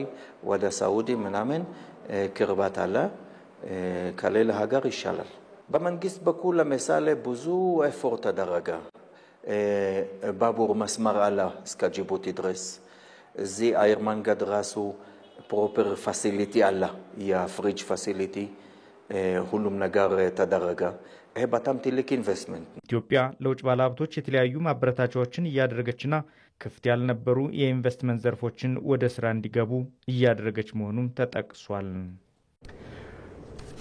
ወደ ሳውዲ ምናምን ቅርበት አለ ከሌላ ሀገር ይሻላል በመንግስት በኩል ለምሳሌ ብዙ ኤፎርት ተደረገ ባቡር መስመር አለ እስከ ጅቡቲ ድረስ እዚህ አየር መንገድ ራሱ ፕሮፐር ፋሲሊቲ አለ የፍሪጅ ፋሲሊቲ ሁሉም ነገር ተደረገ ይሄ በጣም ትልቅ ኢንቨስትመንት ኢትዮጵያ ለውጭ ባለሀብቶች የተለያዩ ማበረታቻዎችን እያደረገችና ክፍት ያልነበሩ የኢንቨስትመንት ዘርፎችን ወደ ስራ እንዲገቡ እያደረገች መሆኑን ተጠቅሷል።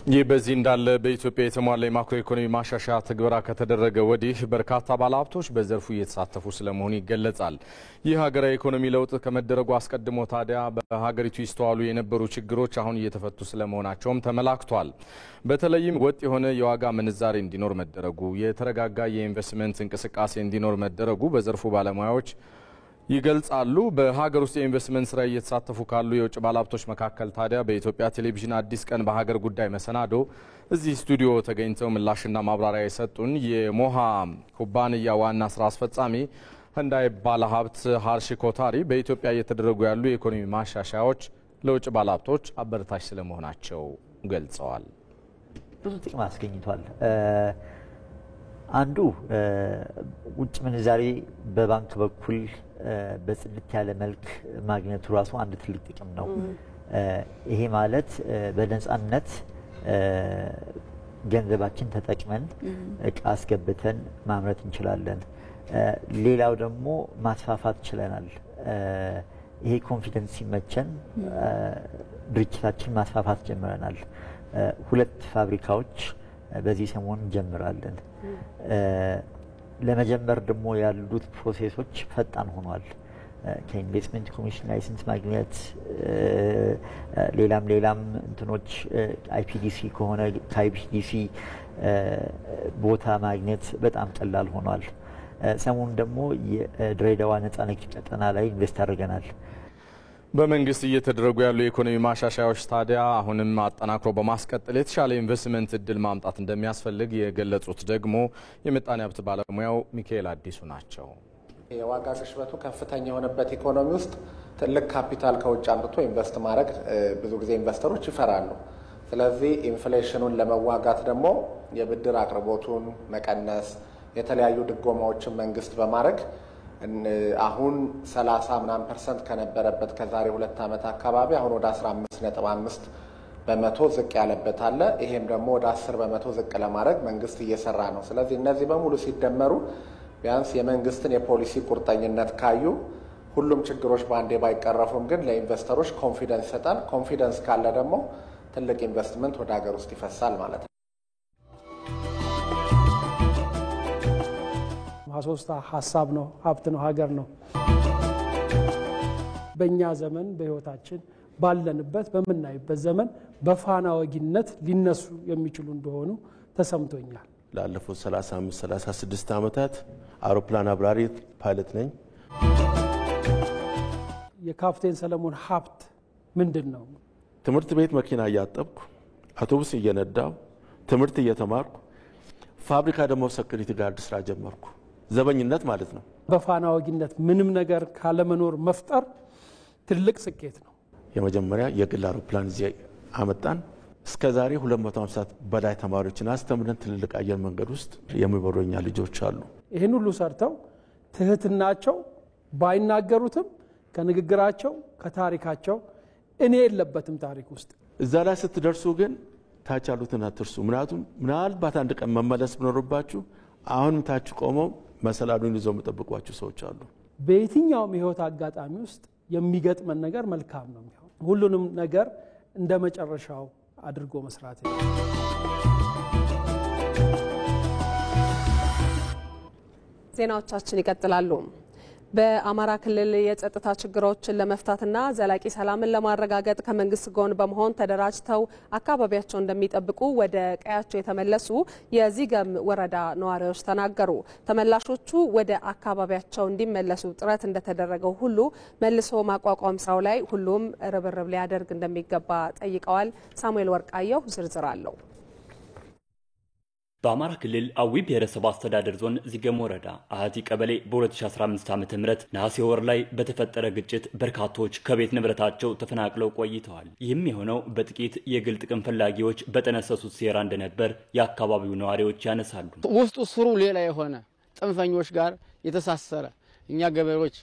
ይህ በዚህ እንዳለ በኢትዮጵያ የተሟላ የማክሮ ኢኮኖሚ ማሻሻያ ትግበራ ከተደረገ ወዲህ በርካታ ባለሀብቶች በዘርፉ እየተሳተፉ ስለመሆኑ ይገለጻል። ይህ ሀገራዊ ኢኮኖሚ ለውጥ ከመደረጉ አስቀድሞ ታዲያ በሀገሪቱ ይስተዋሉ የነበሩ ችግሮች አሁን እየተፈቱ ስለመሆናቸውም ተመላክቷል። በተለይም ወጥ የሆነ የዋጋ ምንዛሬ እንዲኖር መደረጉ፣ የተረጋጋ የኢንቨስትመንት እንቅስቃሴ እንዲኖር መደረጉ በዘርፉ ባለሙያዎች ይገልጻሉ። በሀገር ውስጥ የኢንቨስትመንት ስራ እየተሳተፉ ካሉ የውጭ ባለሀብቶች መካከል ታዲያ በኢትዮጵያ ቴሌቪዥን አዲስ ቀን በሀገር ጉዳይ መሰናዶ እዚህ ስቱዲዮ ተገኝተው ምላሽና ማብራሪያ የሰጡን የሞሃ ኩባንያ ዋና ስራ አስፈጻሚ ህንዳይ ባለሀብት ሃርሺ ኮታሪ በኢትዮጵያ እየተደረጉ ያሉ የኢኮኖሚ ማሻሻያዎች ለውጭ ባለሀብቶች አበረታች ስለመሆናቸው ገልጸዋል። ብዙ ጥቅም አስገኝቷል። አንዱ ውጭ ምንዛሬ በባንክ በኩል በጽድት ያለ መልክ ማግኘቱ ራሱ አንድ ትልቅ ጥቅም ነው። ይሄ ማለት በነጻነት ገንዘባችን ተጠቅመን እቃ አስገብተን ማምረት እንችላለን። ሌላው ደግሞ ማስፋፋት ችለናል። ይሄ ኮንፊደንስ ሲመቸን ድርጅታችን ማስፋፋት ጀምረናል። 2 ፋብሪካዎች በዚህ ሰሞን እንጀምራለን። ለመጀመር ደግሞ ያሉት ፕሮሴሶች ፈጣን ሆኗል። ከኢንቨስትመንት ኮሚሽን ላይሰንስ ማግኘት ሌላም እንትኖች አይፒዲሲ ከሆነ ከአይፒዲሲ ቦታ ማግኘት በጣም ቀላል ሆኗል። ሰሞኑን ደግሞ የድሬዳዋ ነጻ ንግድ ቀጠና ላይ ኢንቨስት አድርገናል። በመንግስት እየተደረጉ ያሉ የኢኮኖሚ ማሻሻያዎች ታዲያ አሁንም አጠናክሮ በማስቀጠል የተሻለ ኢንቨስትመንት እድል ማምጣት እንደሚያስፈልግ የገለጹት ደግሞ የምጣኔ ሀብት ባለሙያው ሚካኤል አዲሱ ናቸው። የዋጋ ግሽበቱ ከፍተኛ የሆነበት ኢኮኖሚ ውስጥ ትልቅ ካፒታል ከውጭ አምጥቶ ኢንቨስት ማድረግ ብዙ ጊዜ ኢንቨስተሮች ይፈራሉ። ስለዚህ ኢንፍሌሽኑን ለመዋጋት ደግሞ የብድር አቅርቦቱን መቀነስ፣ የተለያዩ ድጎማዎችን መንግስት በማድረግ አሁን 30% ከነበረበት ከዛሬ 2 ዓመት አካባቢ አሁን ወደ 15.5% ዝቅ ያለበት አለ። ይሄም ደግሞ ወደ 10% ዝቅ ለማድረግ መንግስት እየሰራ ነው። ስለዚህ እነዚህ በሙሉ ሲደመሩ ቢያንስ የመንግስትን የፖሊሲ ቁርጠኝነት ካዩ ሁሉም ችግሮች ባንዴ ባይቀረፉም ግን ለኢንቨስተሮች ኮንፊደንስ ይሰጣል። ኮንፊደንስ ካለ ደግሞ ትልቅ ኢንቨስትመንት ወደ ሀገር ውስጥ ይፈሳል ማለት ነው። ሀሶስታ ሀሳብ ነው፣ ሀብት ነው፣ ሀገር ነው። በእኛ ዘመን በህይወታችን ባለንበት በምናይበት ዘመን በፋና ወጊነት ሊነሱ የሚችሉ እንደሆኑ ተሰምቶኛል። ላለፉት 35-36 ዓመታት አውሮፕላን አብራሪ ፓይለት ነኝ። የካፕቴን ሰለሞን ሀብት ምንድን ነው? ትምህርት ቤት መኪና እያጠብኩ፣ አውቶቡስ እየነዳው፣ ትምህርት እየተማርኩ፣ ፋብሪካ ደግሞ ሴኩሪቲ ጋርድ ስራ ጀመርኩ። ዘበኝነት ማለት ነው። በፋና ወጊነት ምንም ነገር ካለመኖር መፍጠር ትልቅ ስኬት ነው። የመጀመሪያ የግል አውሮፕላን እዚህ አመጣን። እስከዛሬ 250 በላይ ተማሪዎችን አስተምረን ትልልቅ አየር መንገድ ውስጥ የሚበሩኛ ልጆች አሉ። ይህን ሁሉ ሰርተው ትህትናቸው ባይናገሩትም ከንግግራቸው ከታሪካቸው እኔ የለበትም ታሪክ ውስጥ እዛ ላይ ስትደርሱ ግን ታች ያሉትን አትርሱ። ምናልባት አንድ ቀን መመለስ ብኖርባችሁ አሁንም ታች ቆመው መሰላሉን ይዘው የሚጠብቋችሁ ሰዎች አሉ። በየትኛውም የህይወት አጋጣሚ ውስጥ የሚገጥመን ነገር መልካም ነው የሚሆን። ሁሉንም ነገር እንደ መጨረሻው አድርጎ መስራት ነው። ዜናዎቻችን ይቀጥላሉ። በአማራ ክልል የጸጥታ ችግሮችን ለመፍታትና ዘላቂ ሰላምን ለማረጋገጥ ከመንግስት ጎን በመሆን ተደራጅተው አካባቢያቸው እንደሚጠብቁ ወደ ቀያቸው የተመለሱ የዚገም ወረዳ ነዋሪዎች ተናገሩ። ተመላሾቹ ወደ አካባቢያቸው እንዲመለሱ ጥረት እንደተደረገው ሁሉ መልሶ ማቋቋም ስራው ላይ ሁሉም ርብርብ ሊያደርግ እንደሚገባ ጠይቀዋል። ሳሙኤል ወርቃየሁ ዝርዝር አለው። በአማራ ክልል አዊ ብሔረሰብ አስተዳደር ዞን ዚገም ወረዳ አሃቲ ቀበሌ በ2015 ዓ.ም ነሐሴ ወር ላይ በተፈጠረ ግጭት በርካቶች ከቤት ንብረታቸው ተፈናቅለው ቆይተዋል። ይህም የሆነው በጥቂት የግል ጥቅም ፈላጊዎች በተነሰሱት ሴራ እንደነበር የአካባቢው ነዋሪዎች ያነሳሉ። ውስጡ ስሩ ሌላ የሆነ ጥንፈኞች ጋር የተሳሰረ እኛ ገበሬዎች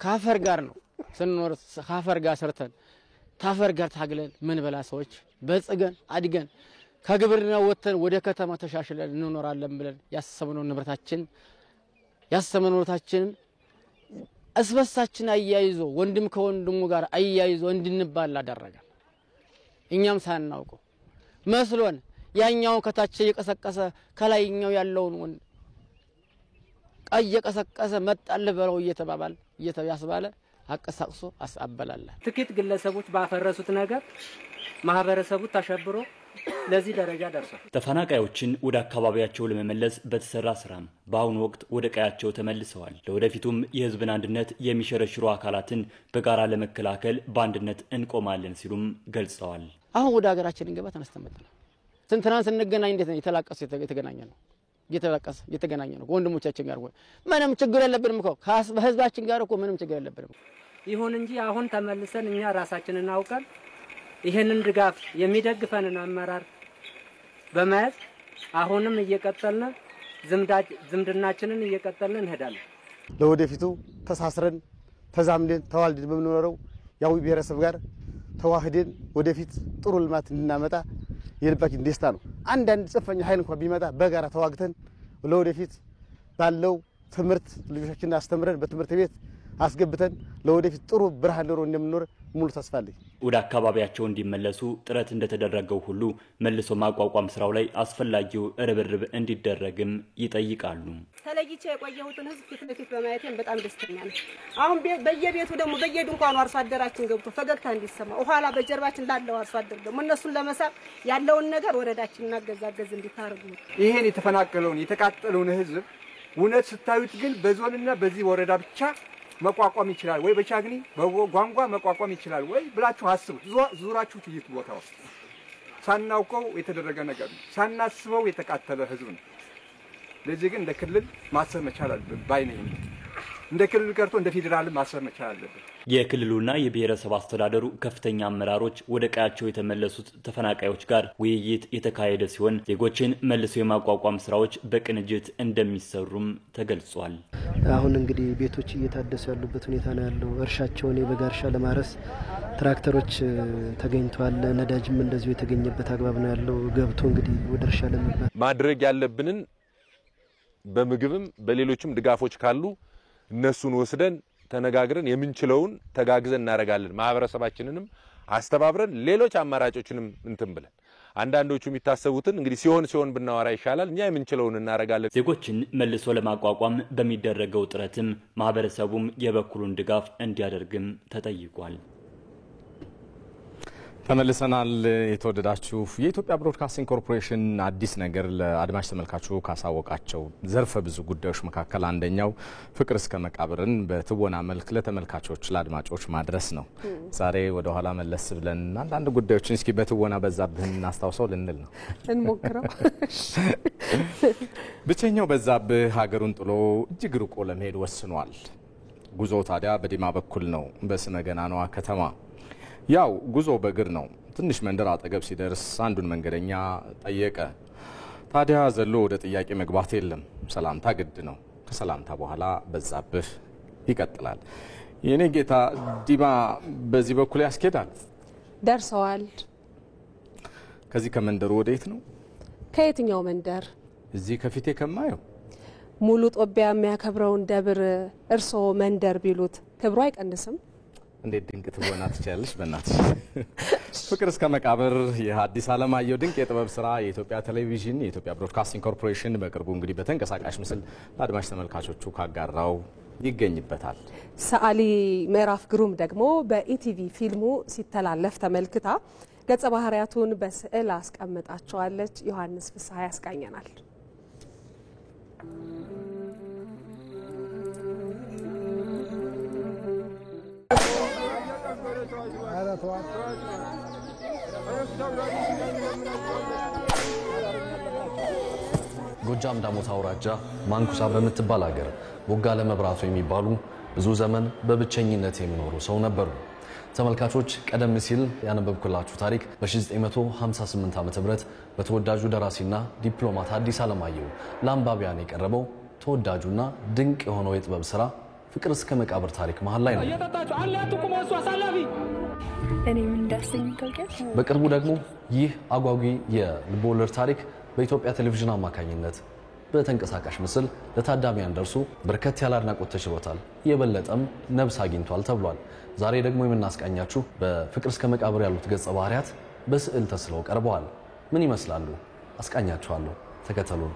ከአፈር ጋር ነው ስንኖር ከአፈር ጋር ሰርተን ታፈር ጋር ታግለን ምን በላ ሰዎች በጽገን አድገን ከግብርና ወተን ወደ ከተማ ተሻሽለን እንኖራለን ብለን ያሰብነው ንብረታችን እስበሳችን አያይዞ ወንድም ከወንድሙ ጋር አያይዞ እንድንባላ አደረገ። እኛም ሳናውቀው መስሎን ያኛው ከታች እየቀሰቀሰ ከላይኛው ያለውን ወንድ እየቀሰቀሰ መጣል በለው እየተባለ አቀሳቅሶ አሳበላለ። ጥቂት ግለሰቦች ባፈረሱት ነገር ማህበረሰቡ ተሸብሮ ለዚህ ደረጃ ደርሷል። ተፈናቃዮችን ወደ አካባቢያቸው ለመመለስ በተሰራ ስራም በአሁኑ ወቅት ወደ ቀያቸው ተመልሰዋል። ለወደፊቱም የህዝብን አንድነት የሚሸረሽሩ አካላትን በጋራ ለመከላከል በአንድነት እንቆማለን ሲሉም ገልጸዋል። አሁን ወደ ሀገራችን እንገባ ተነስተመጥና ስንትናን ስንገናኝ እንዴት ነው የተላቀሰ የተገናኘ ነው የተገናኘ ነው ወንድሞቻችን ጋር ምንም ችግር የለብንም እኮ በህዝባችን ጋር እኮ ምንም ችግር የለብንም። ይሁን እንጂ አሁን ተመልሰን እኛ ራሳችንን አውቀን ይሄንን ድጋፍ የሚደግፈንን አመራር በማየት አሁንም እየቀጠልን ዝምድናችንን እየቀጠልን እንሄዳለን። ለወደፊቱ ተሳስረን ተዛምደን ተዋልደን በመኖረው ያው ብሔረሰብ ጋር ተዋህደን ወደፊት ጥሩ ልማት እንድናመጣ የልባችን ደስታ ነው። አንዳንድ ጽንፈኛ ኃይል እንኳን ቢመጣ በጋራ ተዋግተን ለወደፊት ባለው ትምህርት ልጆቻችንን አስተምረን በትምህርት ቤት አስገብተን ለወደፊት ጥሩ ብርሃን ኖሮ እንደምንኖር ሙሉ ተስፋ አለኝ። ወደ አካባቢያቸው እንዲመለሱ ጥረት እንደተደረገው ሁሉ መልሶ ማቋቋም ስራው ላይ አስፈላጊው ርብርብ እንዲደረግም ይጠይቃሉ። ተለይቼ የቆየሁትን ህዝብ ፊት ለፊት በማየቴም በጣም ደስተኛ ነኝ። አሁን በየቤቱ ደግሞ በየድንኳኑ አርሶ አደራችን ገብቶ ፈገግታ እንዲሰማ ኋላ በጀርባችን ላለው አርሶ አደር ደግሞ እነሱን ለመሳብ ያለውን ነገር ወረዳችንና ገዛገዝ እንዲታረጉ ይሄን የተፈናቀለውን የተቃጠለውን ህዝብ እውነት ስታዩት ግን በዞንና በዚህ ወረዳ ብቻ መቋቋም ይችላል ወይ በቻግኒ በጓንጓ መቋቋም ይችላል ወይ ብላችሁ አስቡ። ዙራችሁ ትይት ቦታው ሳናውቀው የተደረገ ነገር ነው። ሳናስበው የተቃጠለ ህዝብ ነው። ለዚህ ግን እንደ ክልል ማሰብ መቻል አለብን ባይነኝ። እንደ ክልል ቀርቶ እንደ ፌደራል ማሰብ መቻል አለብን። የክልሉና የብሔረሰብ አስተዳደሩ ከፍተኛ አመራሮች ወደ ቀያቸው የተመለሱት ተፈናቃዮች ጋር ውይይት የተካሄደ ሲሆን ዜጎችን መልሶ የማቋቋም ስራዎች በቅንጅት እንደሚሰሩም ተገልጿል። አሁን እንግዲህ ቤቶች እየታደሱ ያሉበት ሁኔታ ነው ያለው። እርሻቸውን የበጋ እርሻ ለማረስ ትራክተሮች ተገኝተዋል። ነዳጅም እንደዚሁ የተገኘበት አግባብ ነው ያለው። ገብቶ እንግዲህ ወደ እርሻ ለመግባት ማድረግ ያለብንን በምግብም በሌሎችም ድጋፎች ካሉ እነሱን ወስደን ተነጋግረን የምንችለውን ተጋግዘን እናረጋለን። ማህበረሰባችንንም አስተባብረን ሌሎች አማራጮችንም እንትን ብለን አንዳንዶቹ የሚታሰቡትን እንግዲህ ሲሆን ብናወራ ይሻላል። እኛ የምንችለውን እናረጋለን። ዜጎችን መልሶ ለማቋቋም በሚደረገው ጥረትም ማህበረሰቡም የበኩሉን ድጋፍ እንዲያደርግም ተጠይቋል። ተመልሰናል። የተወደዳችሁ የኢትዮጵያ ብሮድካስቲንግ ኮርፖሬሽን አዲስ ነገር ለአድማጭ ተመልካቹ ካሳወቃቸው ዘርፈ ብዙ ጉዳዮች መካከል አንደኛው ፍቅር እስከ መቃብርን በትወና መልክ ለተመልካቾች ለአድማጮች ማድረስ ነው። ዛሬ ወደ ኋላ መለስ ብለን አንዳንድ ጉዳዮችን እስኪ በትወና በዛብህ እናስታውሰው ልንል ነው። እንሞክረው። ብቸኛው በዛብህ ሀገሩን ጥሎ እጅግ ርቆ ለመሄድ ወስኗል። ጉዞ ታዲያ በዲማ በኩል ነው፣ በስመ ገናናዋ ከተማ። ያው ጉዞ በእግር ነው። ትንሽ መንደር አጠገብ ሲደርስ አንዱን መንገደኛ ጠየቀ። ታዲያ ዘሎ ወደ ጥያቄ መግባት የለም፣ ሰላምታ ግድ ነው። ከሰላምታ በኋላ በዛብህ ይቀጥላል። የኔ ጌታ ዲማ በዚህ በኩል ያስኬዳል። ደርሰዋል። ከዚህ ከመንደሩ ወዴት ነው? ከየትኛው መንደር? እዚህ ከፊቴ ከማየው ሙሉ ጦቢያ የሚያከብረውን ደብር እርሶ መንደር ቢሉት ክብሩ አይቀንስም? እንዴት ድንቅ ትወና ትችላለሽ በእናትሽ። ፍቅር እስከ መቃብር የሐዲስ ዓለማየሁ ድንቅ የጥበብ ስራ የኢትዮጵያ ቴሌቪዥን የኢትዮጵያ ብሮድካስቲንግ ኮርፖሬሽን በቅርቡ እንግዲህ በተንቀሳቃሽ ምስል ለአድማጭ ተመልካቾቹ ካጋራው ይገኝበታል። ሰዓሊ ምዕራፍ ግሩም ደግሞ በኢቲቪ ፊልሙ ሲተላለፍ ተመልክታ ገጸ ባህሪያቱን በስዕል አስቀምጣቸዋለች። ዮሐንስ ፍስሐ ያስቃኘናል። ጎጃም ዳሞት አውራጃ ማንኩሳ በምትባል ሀገር ቦጋለ መብራቱ የሚባሉ ብዙ ዘመን በብቸኝነት የሚኖሩ ሰው ነበሩ። ተመልካቾች ቀደም ሲል ያነበብኩላችሁ ታሪክ በ1958 ዓ.ም በተወዳጁ ደራሲና ዲፕሎማት ሐዲስ ዓለማየሁ ለአንባቢያን የቀረበው ተወዳጁና ድንቅ የሆነው የጥበብ ስራ ፍቅር እስከ መቃብር ታሪክ መሃል ላይ ነው። በቅርቡ ደግሞ ይህ አጓጊ የልቦለድ ታሪክ በኢትዮጵያ ቴሌቪዥን አማካኝነት በተንቀሳቃሽ ምስል ለታዳሚያን ደርሶ በርከት ያለ አድናቆት ተችሎታል። የበለጠም ነብስ አግኝቷል ተብሏል። ዛሬ ደግሞ የምናስቃኛችሁ በፍቅር እስከ መቃብር ያሉት ገጸ ባህሪያት በስዕል ተስለው ቀርበዋል። ምን ይመስላሉ? አስቃኛችኋለሁ። ተከተሉን።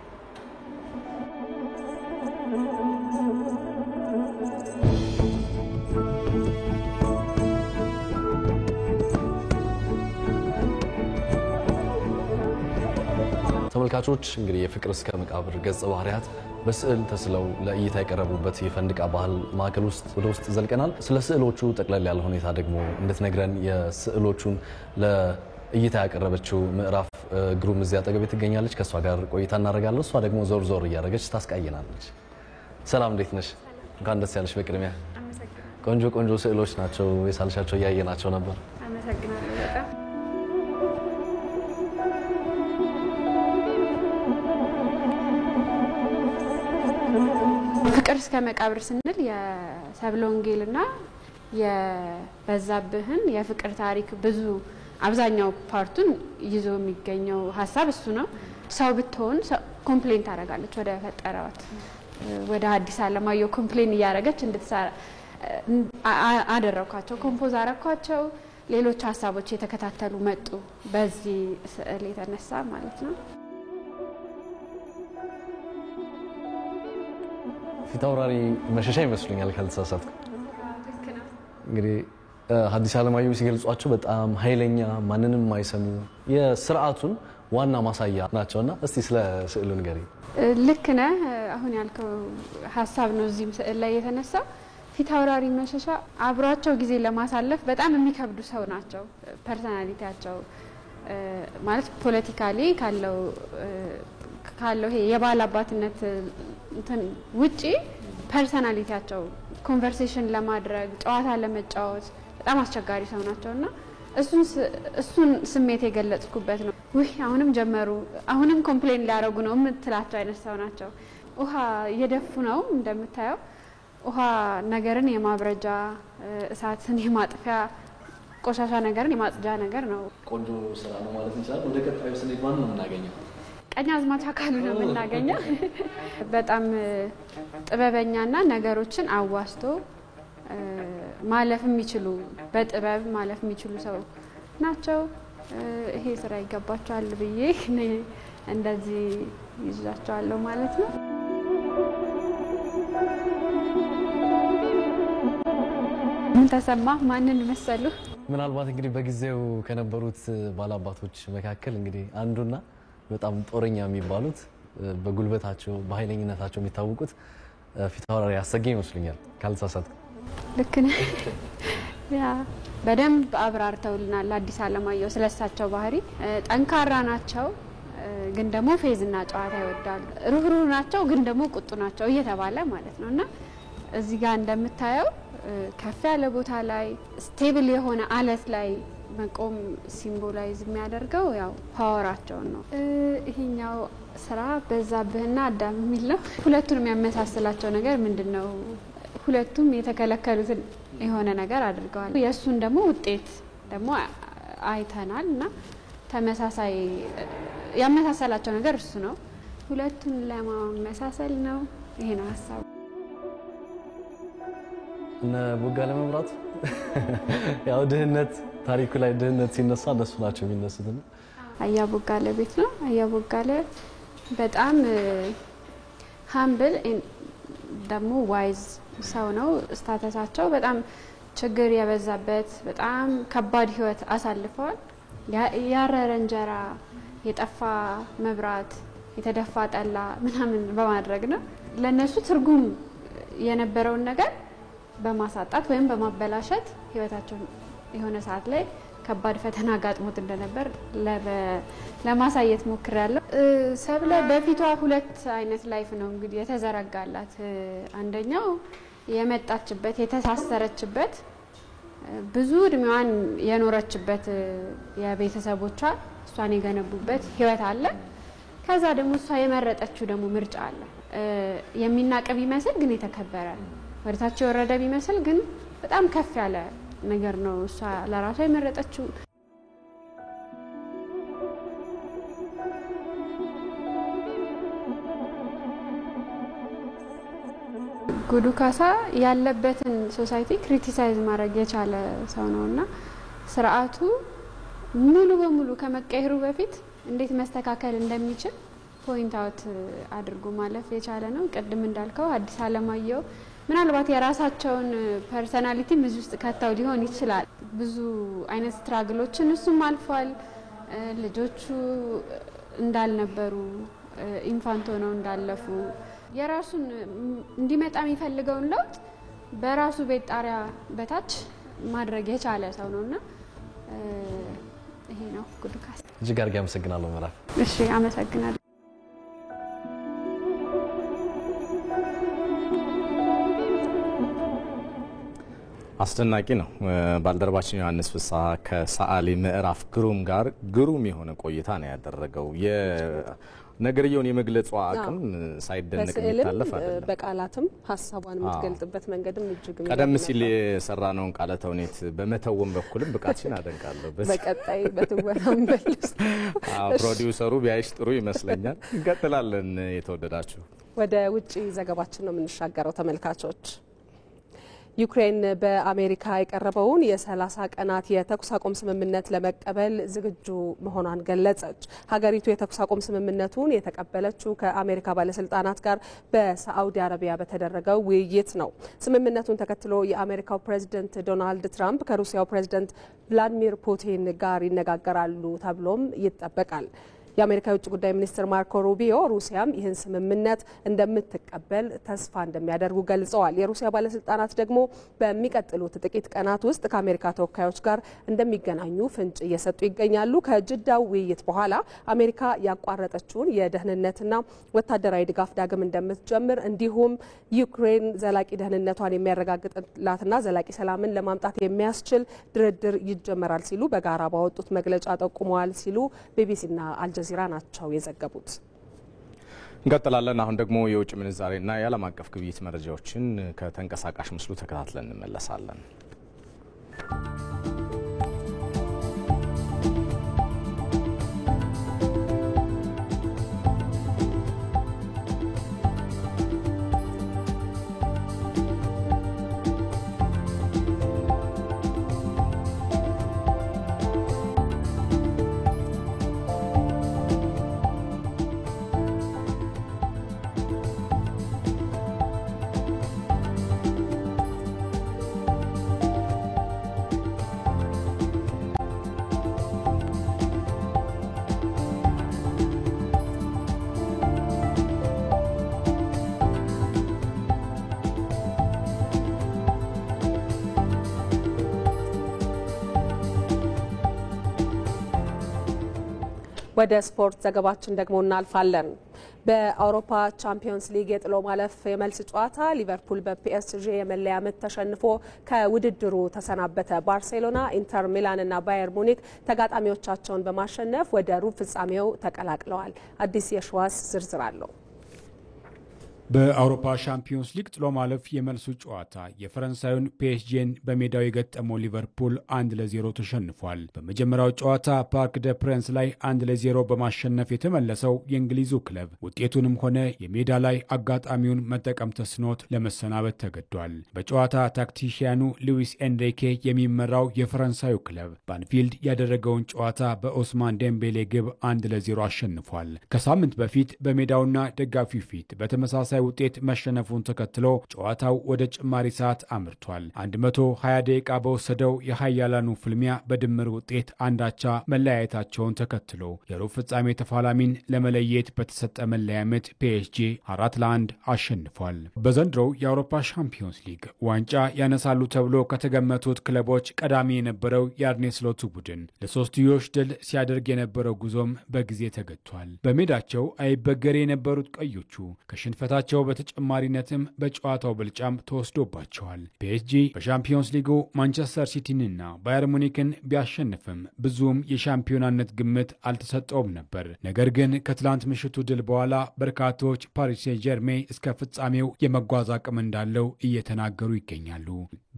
ተመልካቾች እንግዲህ የፍቅር እስከ መቃብር ገጸ ባህሪያት በስዕል ተስለው ለእይታ የቀረቡበት የፈንድቃ ባህል ማዕከል ውስጥ ወደ ውስጥ ዘልቀናል። ስለ ስዕሎቹ ጠቅለል ያለ ሁኔታ ደግሞ እንድትነግረን የስዕሎቹን ለእይታ ያቀረበችው ምዕራፍ ግሩም እዚያ አጠገቤ ትገኛለች። ከእሷ ጋር ቆይታ እናደርጋለን። እሷ ደግሞ ዞር ዞር እያደረገች ታስቃየናለች። ሰላም፣ እንዴት ነሽ? እንኳን ደስ ያለሽ። በቅድሚያ ቆንጆ ቆንጆ ስዕሎች ናቸው የሳልሻቸው፣ እያየናቸው ነበር። አመሰግናለሁ በጣም። ፍቅር እስከ መቃብር ስንል የሰብለ ወንጌልና የበዛብህን የፍቅር ታሪክ ብዙ አብዛኛው ፓርቱን ይዞ የሚገኘው ሀሳብ እሱ ነው። ሰው ብትሆን ኮምፕሌን ታደርጋለች ወደ ፈጠራት ወደ ሐዲስ ዓለማየሁ ኮምፕሌን እያደረገች እንድትሰራ አደረኳቸው፣ ኮምፖዝ አረኳቸው። ሌሎች ሀሳቦች የተከታተሉ መጡ በዚህ ስዕል የተነሳ ማለት ነው። ፊታውራሪ መሸሻ ይመስሉኛል ካልተሳሳትኩ። እንግዲህ ሐዲስ ዓለማየሁ ሲገልጿቸው በጣም ኃይለኛ፣ ማንንም የማይሰሙ የስርዓቱን ዋና ማሳያ ናቸውና እስቲ ስለ ስዕሉ ንገሪ። ልክ ነህ። አሁን ያልከው ሀሳብ ነው እዚህም ስዕል ላይ የተነሳው። ፊታውራሪ መሸሻ አብሯቸው ጊዜ ለማሳለፍ በጣም የሚከብዱ ሰው ናቸው። ፐርሰናሊቲያቸው ማለት ፖለቲካሊ ካለው ይሄ የባል አባትነት እንትን ውጪ ፐርሰናሊቲያቸው ኮንቨርሴሽን ለማድረግ ጨዋታ ለመጫወት በጣም አስቸጋሪ ሰው ናቸውና እሱን ስሜት የገለጽኩበት ነው። ውይ አሁንም ጀመሩ፣ አሁንም ኮምፕሌን ሊያደርጉ ነው የምትላቸው አይነት ሰው ናቸው። ውሃ እየደፉ ነው እንደምታየው። ውሃ ነገርን የማብረጃ እሳትን የማጥፊያ ቆሻሻ ነገርን የማጽጃ ነገር ነው። ቆንጆ ስራ ነው ማለት እንችላለን። ወደ ቀጣዩ ስንሄድ ማን ነው የምናገኘው? ቀኛዝማች አካሉ ነው የምናገኘው። በጣም ጥበበኛና ነገሮችን አዋስቶ ማለፍ የሚችሉ በጥበብ ማለፍ የሚችሉ ሰው ናቸው። ይሄ ስራ ይገባቸዋል ብዬ እንደዚህ ይዛቸዋለሁ ማለት ነው። ምን ተሰማ? ማንን መሰሉ? ምናልባት እንግዲህ በጊዜው ከነበሩት ባላባቶች መካከል እንግዲህ አንዱና በጣም ጦረኛ የሚባሉት በጉልበታቸው በኃይለኝነታቸው የሚታወቁት ፊታውራሪ አሰገኝ ይመስሉኛል ካልተሳሳትኩ። ልክ ነህ። ያ በደንብ አብራርተውልናል ሐዲስ ዓለማየሁ ስለሳቸው ባህሪ። ጠንካራ ናቸው ግን ደግሞ ፌዝና ጨዋታ ይወዳሉ። ሩህሩህ ናቸው ግን ደግሞ ቁጡ ናቸው እየተባለ ማለት ነውና እዚህ ጋር እንደምታየው ከፍ ያለ ቦታ ላይ ስቴብል የሆነ አለት ላይ መቆም ሲምቦላይዝ የሚያደርገው ያው ፓወራቸውን ነው። ይሄኛው ስራ በዛብህና አዳም የሚል ነው። ሁለቱንም የሚያመሳስላቸው ነገር ምንድነው? ሁለቱም የተከለከሉትን የሆነ ነገር አድርገዋል። የእሱን ደግሞ ውጤት ደግሞ አይተናል እና ተመሳሳይ ያመሳሰላቸው ነገር እሱ ነው። ሁለቱን ለማመሳሰል ነው። ይሄ ነው ሀሳቡ። እነ ቦጋለ መብራቱ ያው ድህነት ታሪኩ ላይ ድህነት ሲነሳ እነሱ ናቸው የሚነሱት። አያ ቦጋለ ቤት ነው። አያ ቦጋለ በጣም ሃምብል ደግሞ ዋይዝ ሰው ነው። ስታተሳቸው በጣም ችግር የበዛበት በጣም ከባድ ህይወት አሳልፈዋል። ያረረ እንጀራ፣ የጠፋ መብራት፣ የተደፋ ጠላ ምናምን በማድረግ ነው ለነሱ ትርጉም የነበረውን ነገር በማሳጣት ወይም በማበላሸት ህይወታቸው የሆነ ሰዓት ላይ ከባድ ፈተና ጋጥሞት እንደነበር ለማሳየት ሞክሬያለሁ። ሰብለ በፊቷ ሁለት አይነት ላይፍ ነው እንግዲህ የተዘረጋላት። አንደኛው የመጣችበት የተሳሰረችበት ብዙ እድሜዋን የኖረችበት የቤተሰቦቿ እሷን የገነቡበት ህይወት አለ። ከዛ ደግሞ እሷ የመረጠችው ደግሞ ምርጫ አለ። የሚናቅ ቢመስል ግን የተከበረ ወደታች የወረደ ቢመስል ግን በጣም ከፍ ያለ ነገር ነው እሷ ለራሷ የመረጠችው። ጉዱ ካሳ ያለበትን ሶሳይቲ ክሪቲሳይዝ ማድረግ የቻለ ሰው ነውና ስርዓቱ ሙሉ በሙሉ ከመቀየሩ በፊት እንዴት መስተካከል እንደሚችል ፖይንት አውት አድርጎ ማለፍ የቻለ ነው። ቅድም እንዳልከው አዲስ አለማየሁ ምናልባት የራሳቸውን ፐርሰናሊቲ እዚህ ውስጥ ከተው ሊሆን ይችላል። ብዙ አይነት ስትራግሎችን እሱም አልፏል። ልጆቹ እንዳልነበሩ ኢንፋንቶ ነው እንዳለፉ የራሱን እንዲመጣ የሚፈልገውን ለውጥ በራሱ ቤት ጣሪያ በታች ማድረግ የቻለ ሰው ነውና ይሄ ነው ጉዱ ካሳ። እጅግ አድርጌ አመሰግናለሁ ምዕራፍ። እሺ አመሰግናለሁ። አስደናቂ ነው። ባልደረባችን ዮሐንስ ፍስሐ ከሰዓሊ ምዕራፍ ግሩም ጋር ግሩም የሆነ ቆይታ ነው ያደረገው። ነገርየውን የመግለጿ አቅም ሳይደነቅ የሚታለፍ አይደለም። በቃላትም ሀሳቧን የምትገልጥበት መንገድም እጅግ ቀደም ሲል የሰራነውን ቃለ ተውኔት በመተወን በኩልም ብቃትሽን አደንቃለሁ። በቀጣይ በትወናም መልስ ፕሮዲውሰሩ ቢያይሽ ጥሩ ይመስለኛል። እንቀጥላለን። የተወደዳችሁ ወደ ውጪ ዘገባችን ነው የምንሻገረው ተመልካቾች። ዩክሬን በአሜሪካ የቀረበውን የ30 ቀናት የተኩስ አቁም ስምምነት ለመቀበል ዝግጁ መሆኗን ገለጸች። ሀገሪቱ የተኩስ አቁም ስምምነቱን የተቀበለችው ከአሜሪካ ባለስልጣናት ጋር በሳዑዲ አረቢያ በተደረገው ውይይት ነው። ስምምነቱን ተከትሎ የአሜሪካው ፕሬዝዳንት ዶናልድ ትራምፕ ከሩሲያው ፕሬዝዳንት ቭላዲሚር ፑቲን ጋር ይነጋገራሉ ተብሎም ይጠበቃል። የአሜሪካ የውጭ ጉዳይ ሚኒስትር ማርኮ ሩቢዮ ሩሲያም ይህን ስምምነት እንደምትቀበል ተስፋ እንደሚያደርጉ ገልጸዋል። የሩሲያ ባለስልጣናት ደግሞ በሚቀጥሉት ጥቂት ቀናት ውስጥ ከአሜሪካ ተወካዮች ጋር እንደሚገናኙ ፍንጭ እየሰጡ ይገኛሉ። ከጅዳው ውይይት በኋላ አሜሪካ ያቋረጠችውን የደህንነትና ወታደራዊ ድጋፍ ዳግም እንደምትጀምር እንዲሁም ዩክሬን ዘላቂ ደህንነቷን የሚያረጋግጥላትና ዘላቂ ሰላምን ለማምጣት የሚያስችል ድርድር ይጀመራል ሲሉ በጋራ ባወጡት መግለጫ ጠቁመዋል ሲሉ ቢቢሲና አልጀዚራ ናቸው የዘገቡት። እንቀጥላለን። አሁን ደግሞ የውጭ ምንዛሬና የዓለም አቀፍ ግብይት መረጃዎችን ከተንቀሳቃሽ ምስሉ ተከታትለን እንመለሳለን። ወደ ስፖርት ዘገባችን ደግሞ እናልፋለን። በአውሮፓ ቻምፒዮንስ ሊግ የጥሎ ማለፍ የመልስ ጨዋታ ሊቨርፑል በፒኤስጂ የመለያ ምት ተሸንፎ ከውድድሩ ተሰናበተ። ባርሴሎና፣ ኢንተር ሚላን እና ባየር ሙኒክ ተጋጣሚዎቻቸውን በማሸነፍ ወደ ሩብ ፍጻሜው ተቀላቅለዋል። አዲስ የሸዋስ ዝርዝር አለው። በአውሮፓ ሻምፒዮንስ ሊግ ጥሎ ማለፍ የመልሱ ጨዋታ የፈረንሳዩን ፒኤስጂን በሜዳው የገጠመው ሊቨርፑል 1-0 ተሸንፏል። በመጀመሪያው ጨዋታ ፓርክ ደ ፕሬንስ ላይ 1-0 በማሸነፍ የተመለሰው የእንግሊዙ ክለብ ውጤቱንም ሆነ የሜዳ ላይ አጋጣሚውን መጠቀም ተስኖት ለመሰናበት ተገዷል። በጨዋታ ታክቲሽያኑ ሉዊስ ኤንሪኬ የሚመራው የፈረንሳዩ ክለብ በአንፊልድ ያደረገውን ጨዋታ በኦስማን ዴምቤሌ ግብ 1-0 አሸንፏል። ከሳምንት በፊት በሜዳውና ደጋፊው ፊት በተመሳሳይ ውጤት መሸነፉን ተከትሎ ጨዋታው ወደ ጭማሪ ሰዓት አምርቷል። 120 ደቂቃ በወሰደው የሃያላኑ ፍልሚያ በድምር ውጤት አንዳቻ መለያየታቸውን ተከትሎ የሩብ ፍጻሜ ተፋላሚን ለመለየት በተሰጠ መለያ ምት ፒኤስጂ 4-1 አሸንፏል። በዘንድሮው የአውሮፓ ሻምፒዮንስ ሊግ ዋንጫ ያነሳሉ ተብሎ ከተገመቱት ክለቦች ቀዳሚ የነበረው የአርኔ ስሎቱ ቡድን ለሶስትዮሽ ድል ሲያደርግ የነበረው ጉዞም በጊዜ ተገቷል። በሜዳቸው አይበገሬ የነበሩት ቀዮቹ ከሽንፈታቸው በተጨማሪነትም በጨዋታው ብልጫም ተወስዶባቸዋል። ፒኤስጂ በሻምፒዮንስ ሊጉ ማንቸስተር ሲቲንና ባየር ሙኒክን ቢያሸንፍም ብዙም የሻምፒዮናነት ግምት አልተሰጠውም ነበር። ነገር ግን ከትላንት ምሽቱ ድል በኋላ በርካቶች ፓሪስ ሴን ጀርሜን እስከ ፍጻሜው የመጓዝ አቅም እንዳለው እየተናገሩ ይገኛሉ።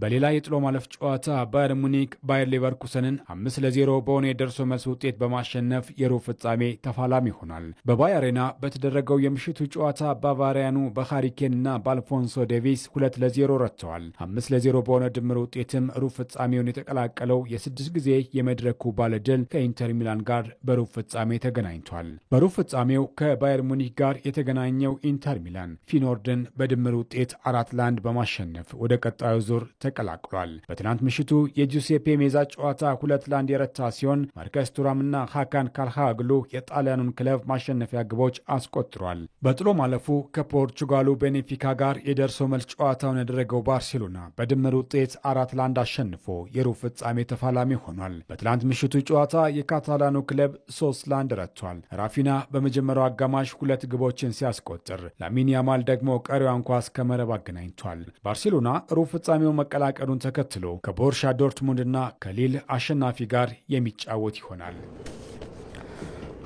በሌላ የጥሎ ማለፍ ጨዋታ ባየር ሙኒክ ባየር ሌቨርኩሰንን 5-0 በሆነ የደርሶ መልስ ውጤት በማሸነፍ የሩብ ፍጻሜ ተፋላሚ ሆኗል። በባየር አሬና በተደረገው የምሽቱ ጨዋታ ባቫሪያኑ በሃሪኬንና በአልፎንሶ ዴቪስ 2-0 ረትተዋል። 5-0 በሆነ ድምር ውጤትም ሩብ ፍጻሜውን የተቀላቀለው የ6 ጊዜ የመድረኩ ባለድል ከኢንተር ሚላን ጋር በሩብ ፍጻሜ ተገናኝቷል። በሩብ ፍጻሜው ከባየር ሙኒክ ጋር የተገናኘው ኢንተር ሚላን ፊኖርድን በድምር ውጤት 4-1 በማሸነፍ ወደ ቀጣዩ ዙር ተቀላቅሏል። በትናንት ምሽቱ የጁሴፔ ሜዛ ጨዋታ 2-1 የረታ ሲሆን ማርከስ ቱራምና ሃካን ካልሃግሉ የጣሊያኑን ክለብ ማሸነፊያ ግቦች አስቆጥሯል። በጥሎ ማለፉ ከፖርቹጋሉ ቤኔፊካ ጋር የደርሶ መልስ ጨዋታውን ያደረገው ባርሴሎና በድምር ውጤት 4-1 አሸንፎ የሩብ ፍጻሜ ተፋላሚ ሆኗል። በትናንት ምሽቱ ጨዋታ የካታላኑ ክለብ 3-1 ረቷል። ራፊና በመጀመሪያው አጋማሽ 2 ግቦችን ሲያስቆጥር ላሚን ያማል ደግሞ ቀሪዋን ኳስ ከመረብ አገናኝቷል። ባርሴሎና ሩብ ፍጻሜው መቀላቀሉን ተከትሎ ከቦርሻ ዶርትሙንድና ከሊል አሸናፊ ጋር የሚጫወት ይሆናል።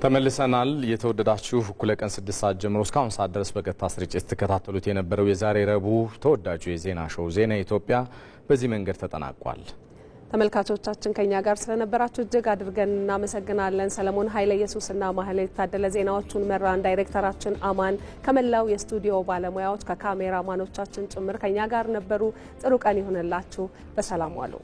ተመልሰናል። የተወደዳችሁ እኩለ ቀን 6 ሰዓት ጀምሮ እስካሁን ሰዓት ድረስ በቀጥታ ስርጭት ተከታተሉት የነበረው የዛሬ ረቡዕ ተወዳጁ የዜና ሾው ዜና ኢትዮጵያ በዚህ መንገድ ተጠናቋል። ተመልካቾቻችን ከኛ ጋር ስለነበራችሁ እጅግ አድርገን እናመሰግናለን። ሰለሞን ኃይለ ኢየሱስና ማህሌት ታደለ ዜናዎቹን መራን። ዳይሬክተራችን አማን ከመላው የስቱዲዮ ባለሙያዎች ከካሜራማኖቻችን ጭምር ከኛ ጋር ነበሩ። ጥሩ ቀን ይሁንላችሁ። በሰላም ዋሉ።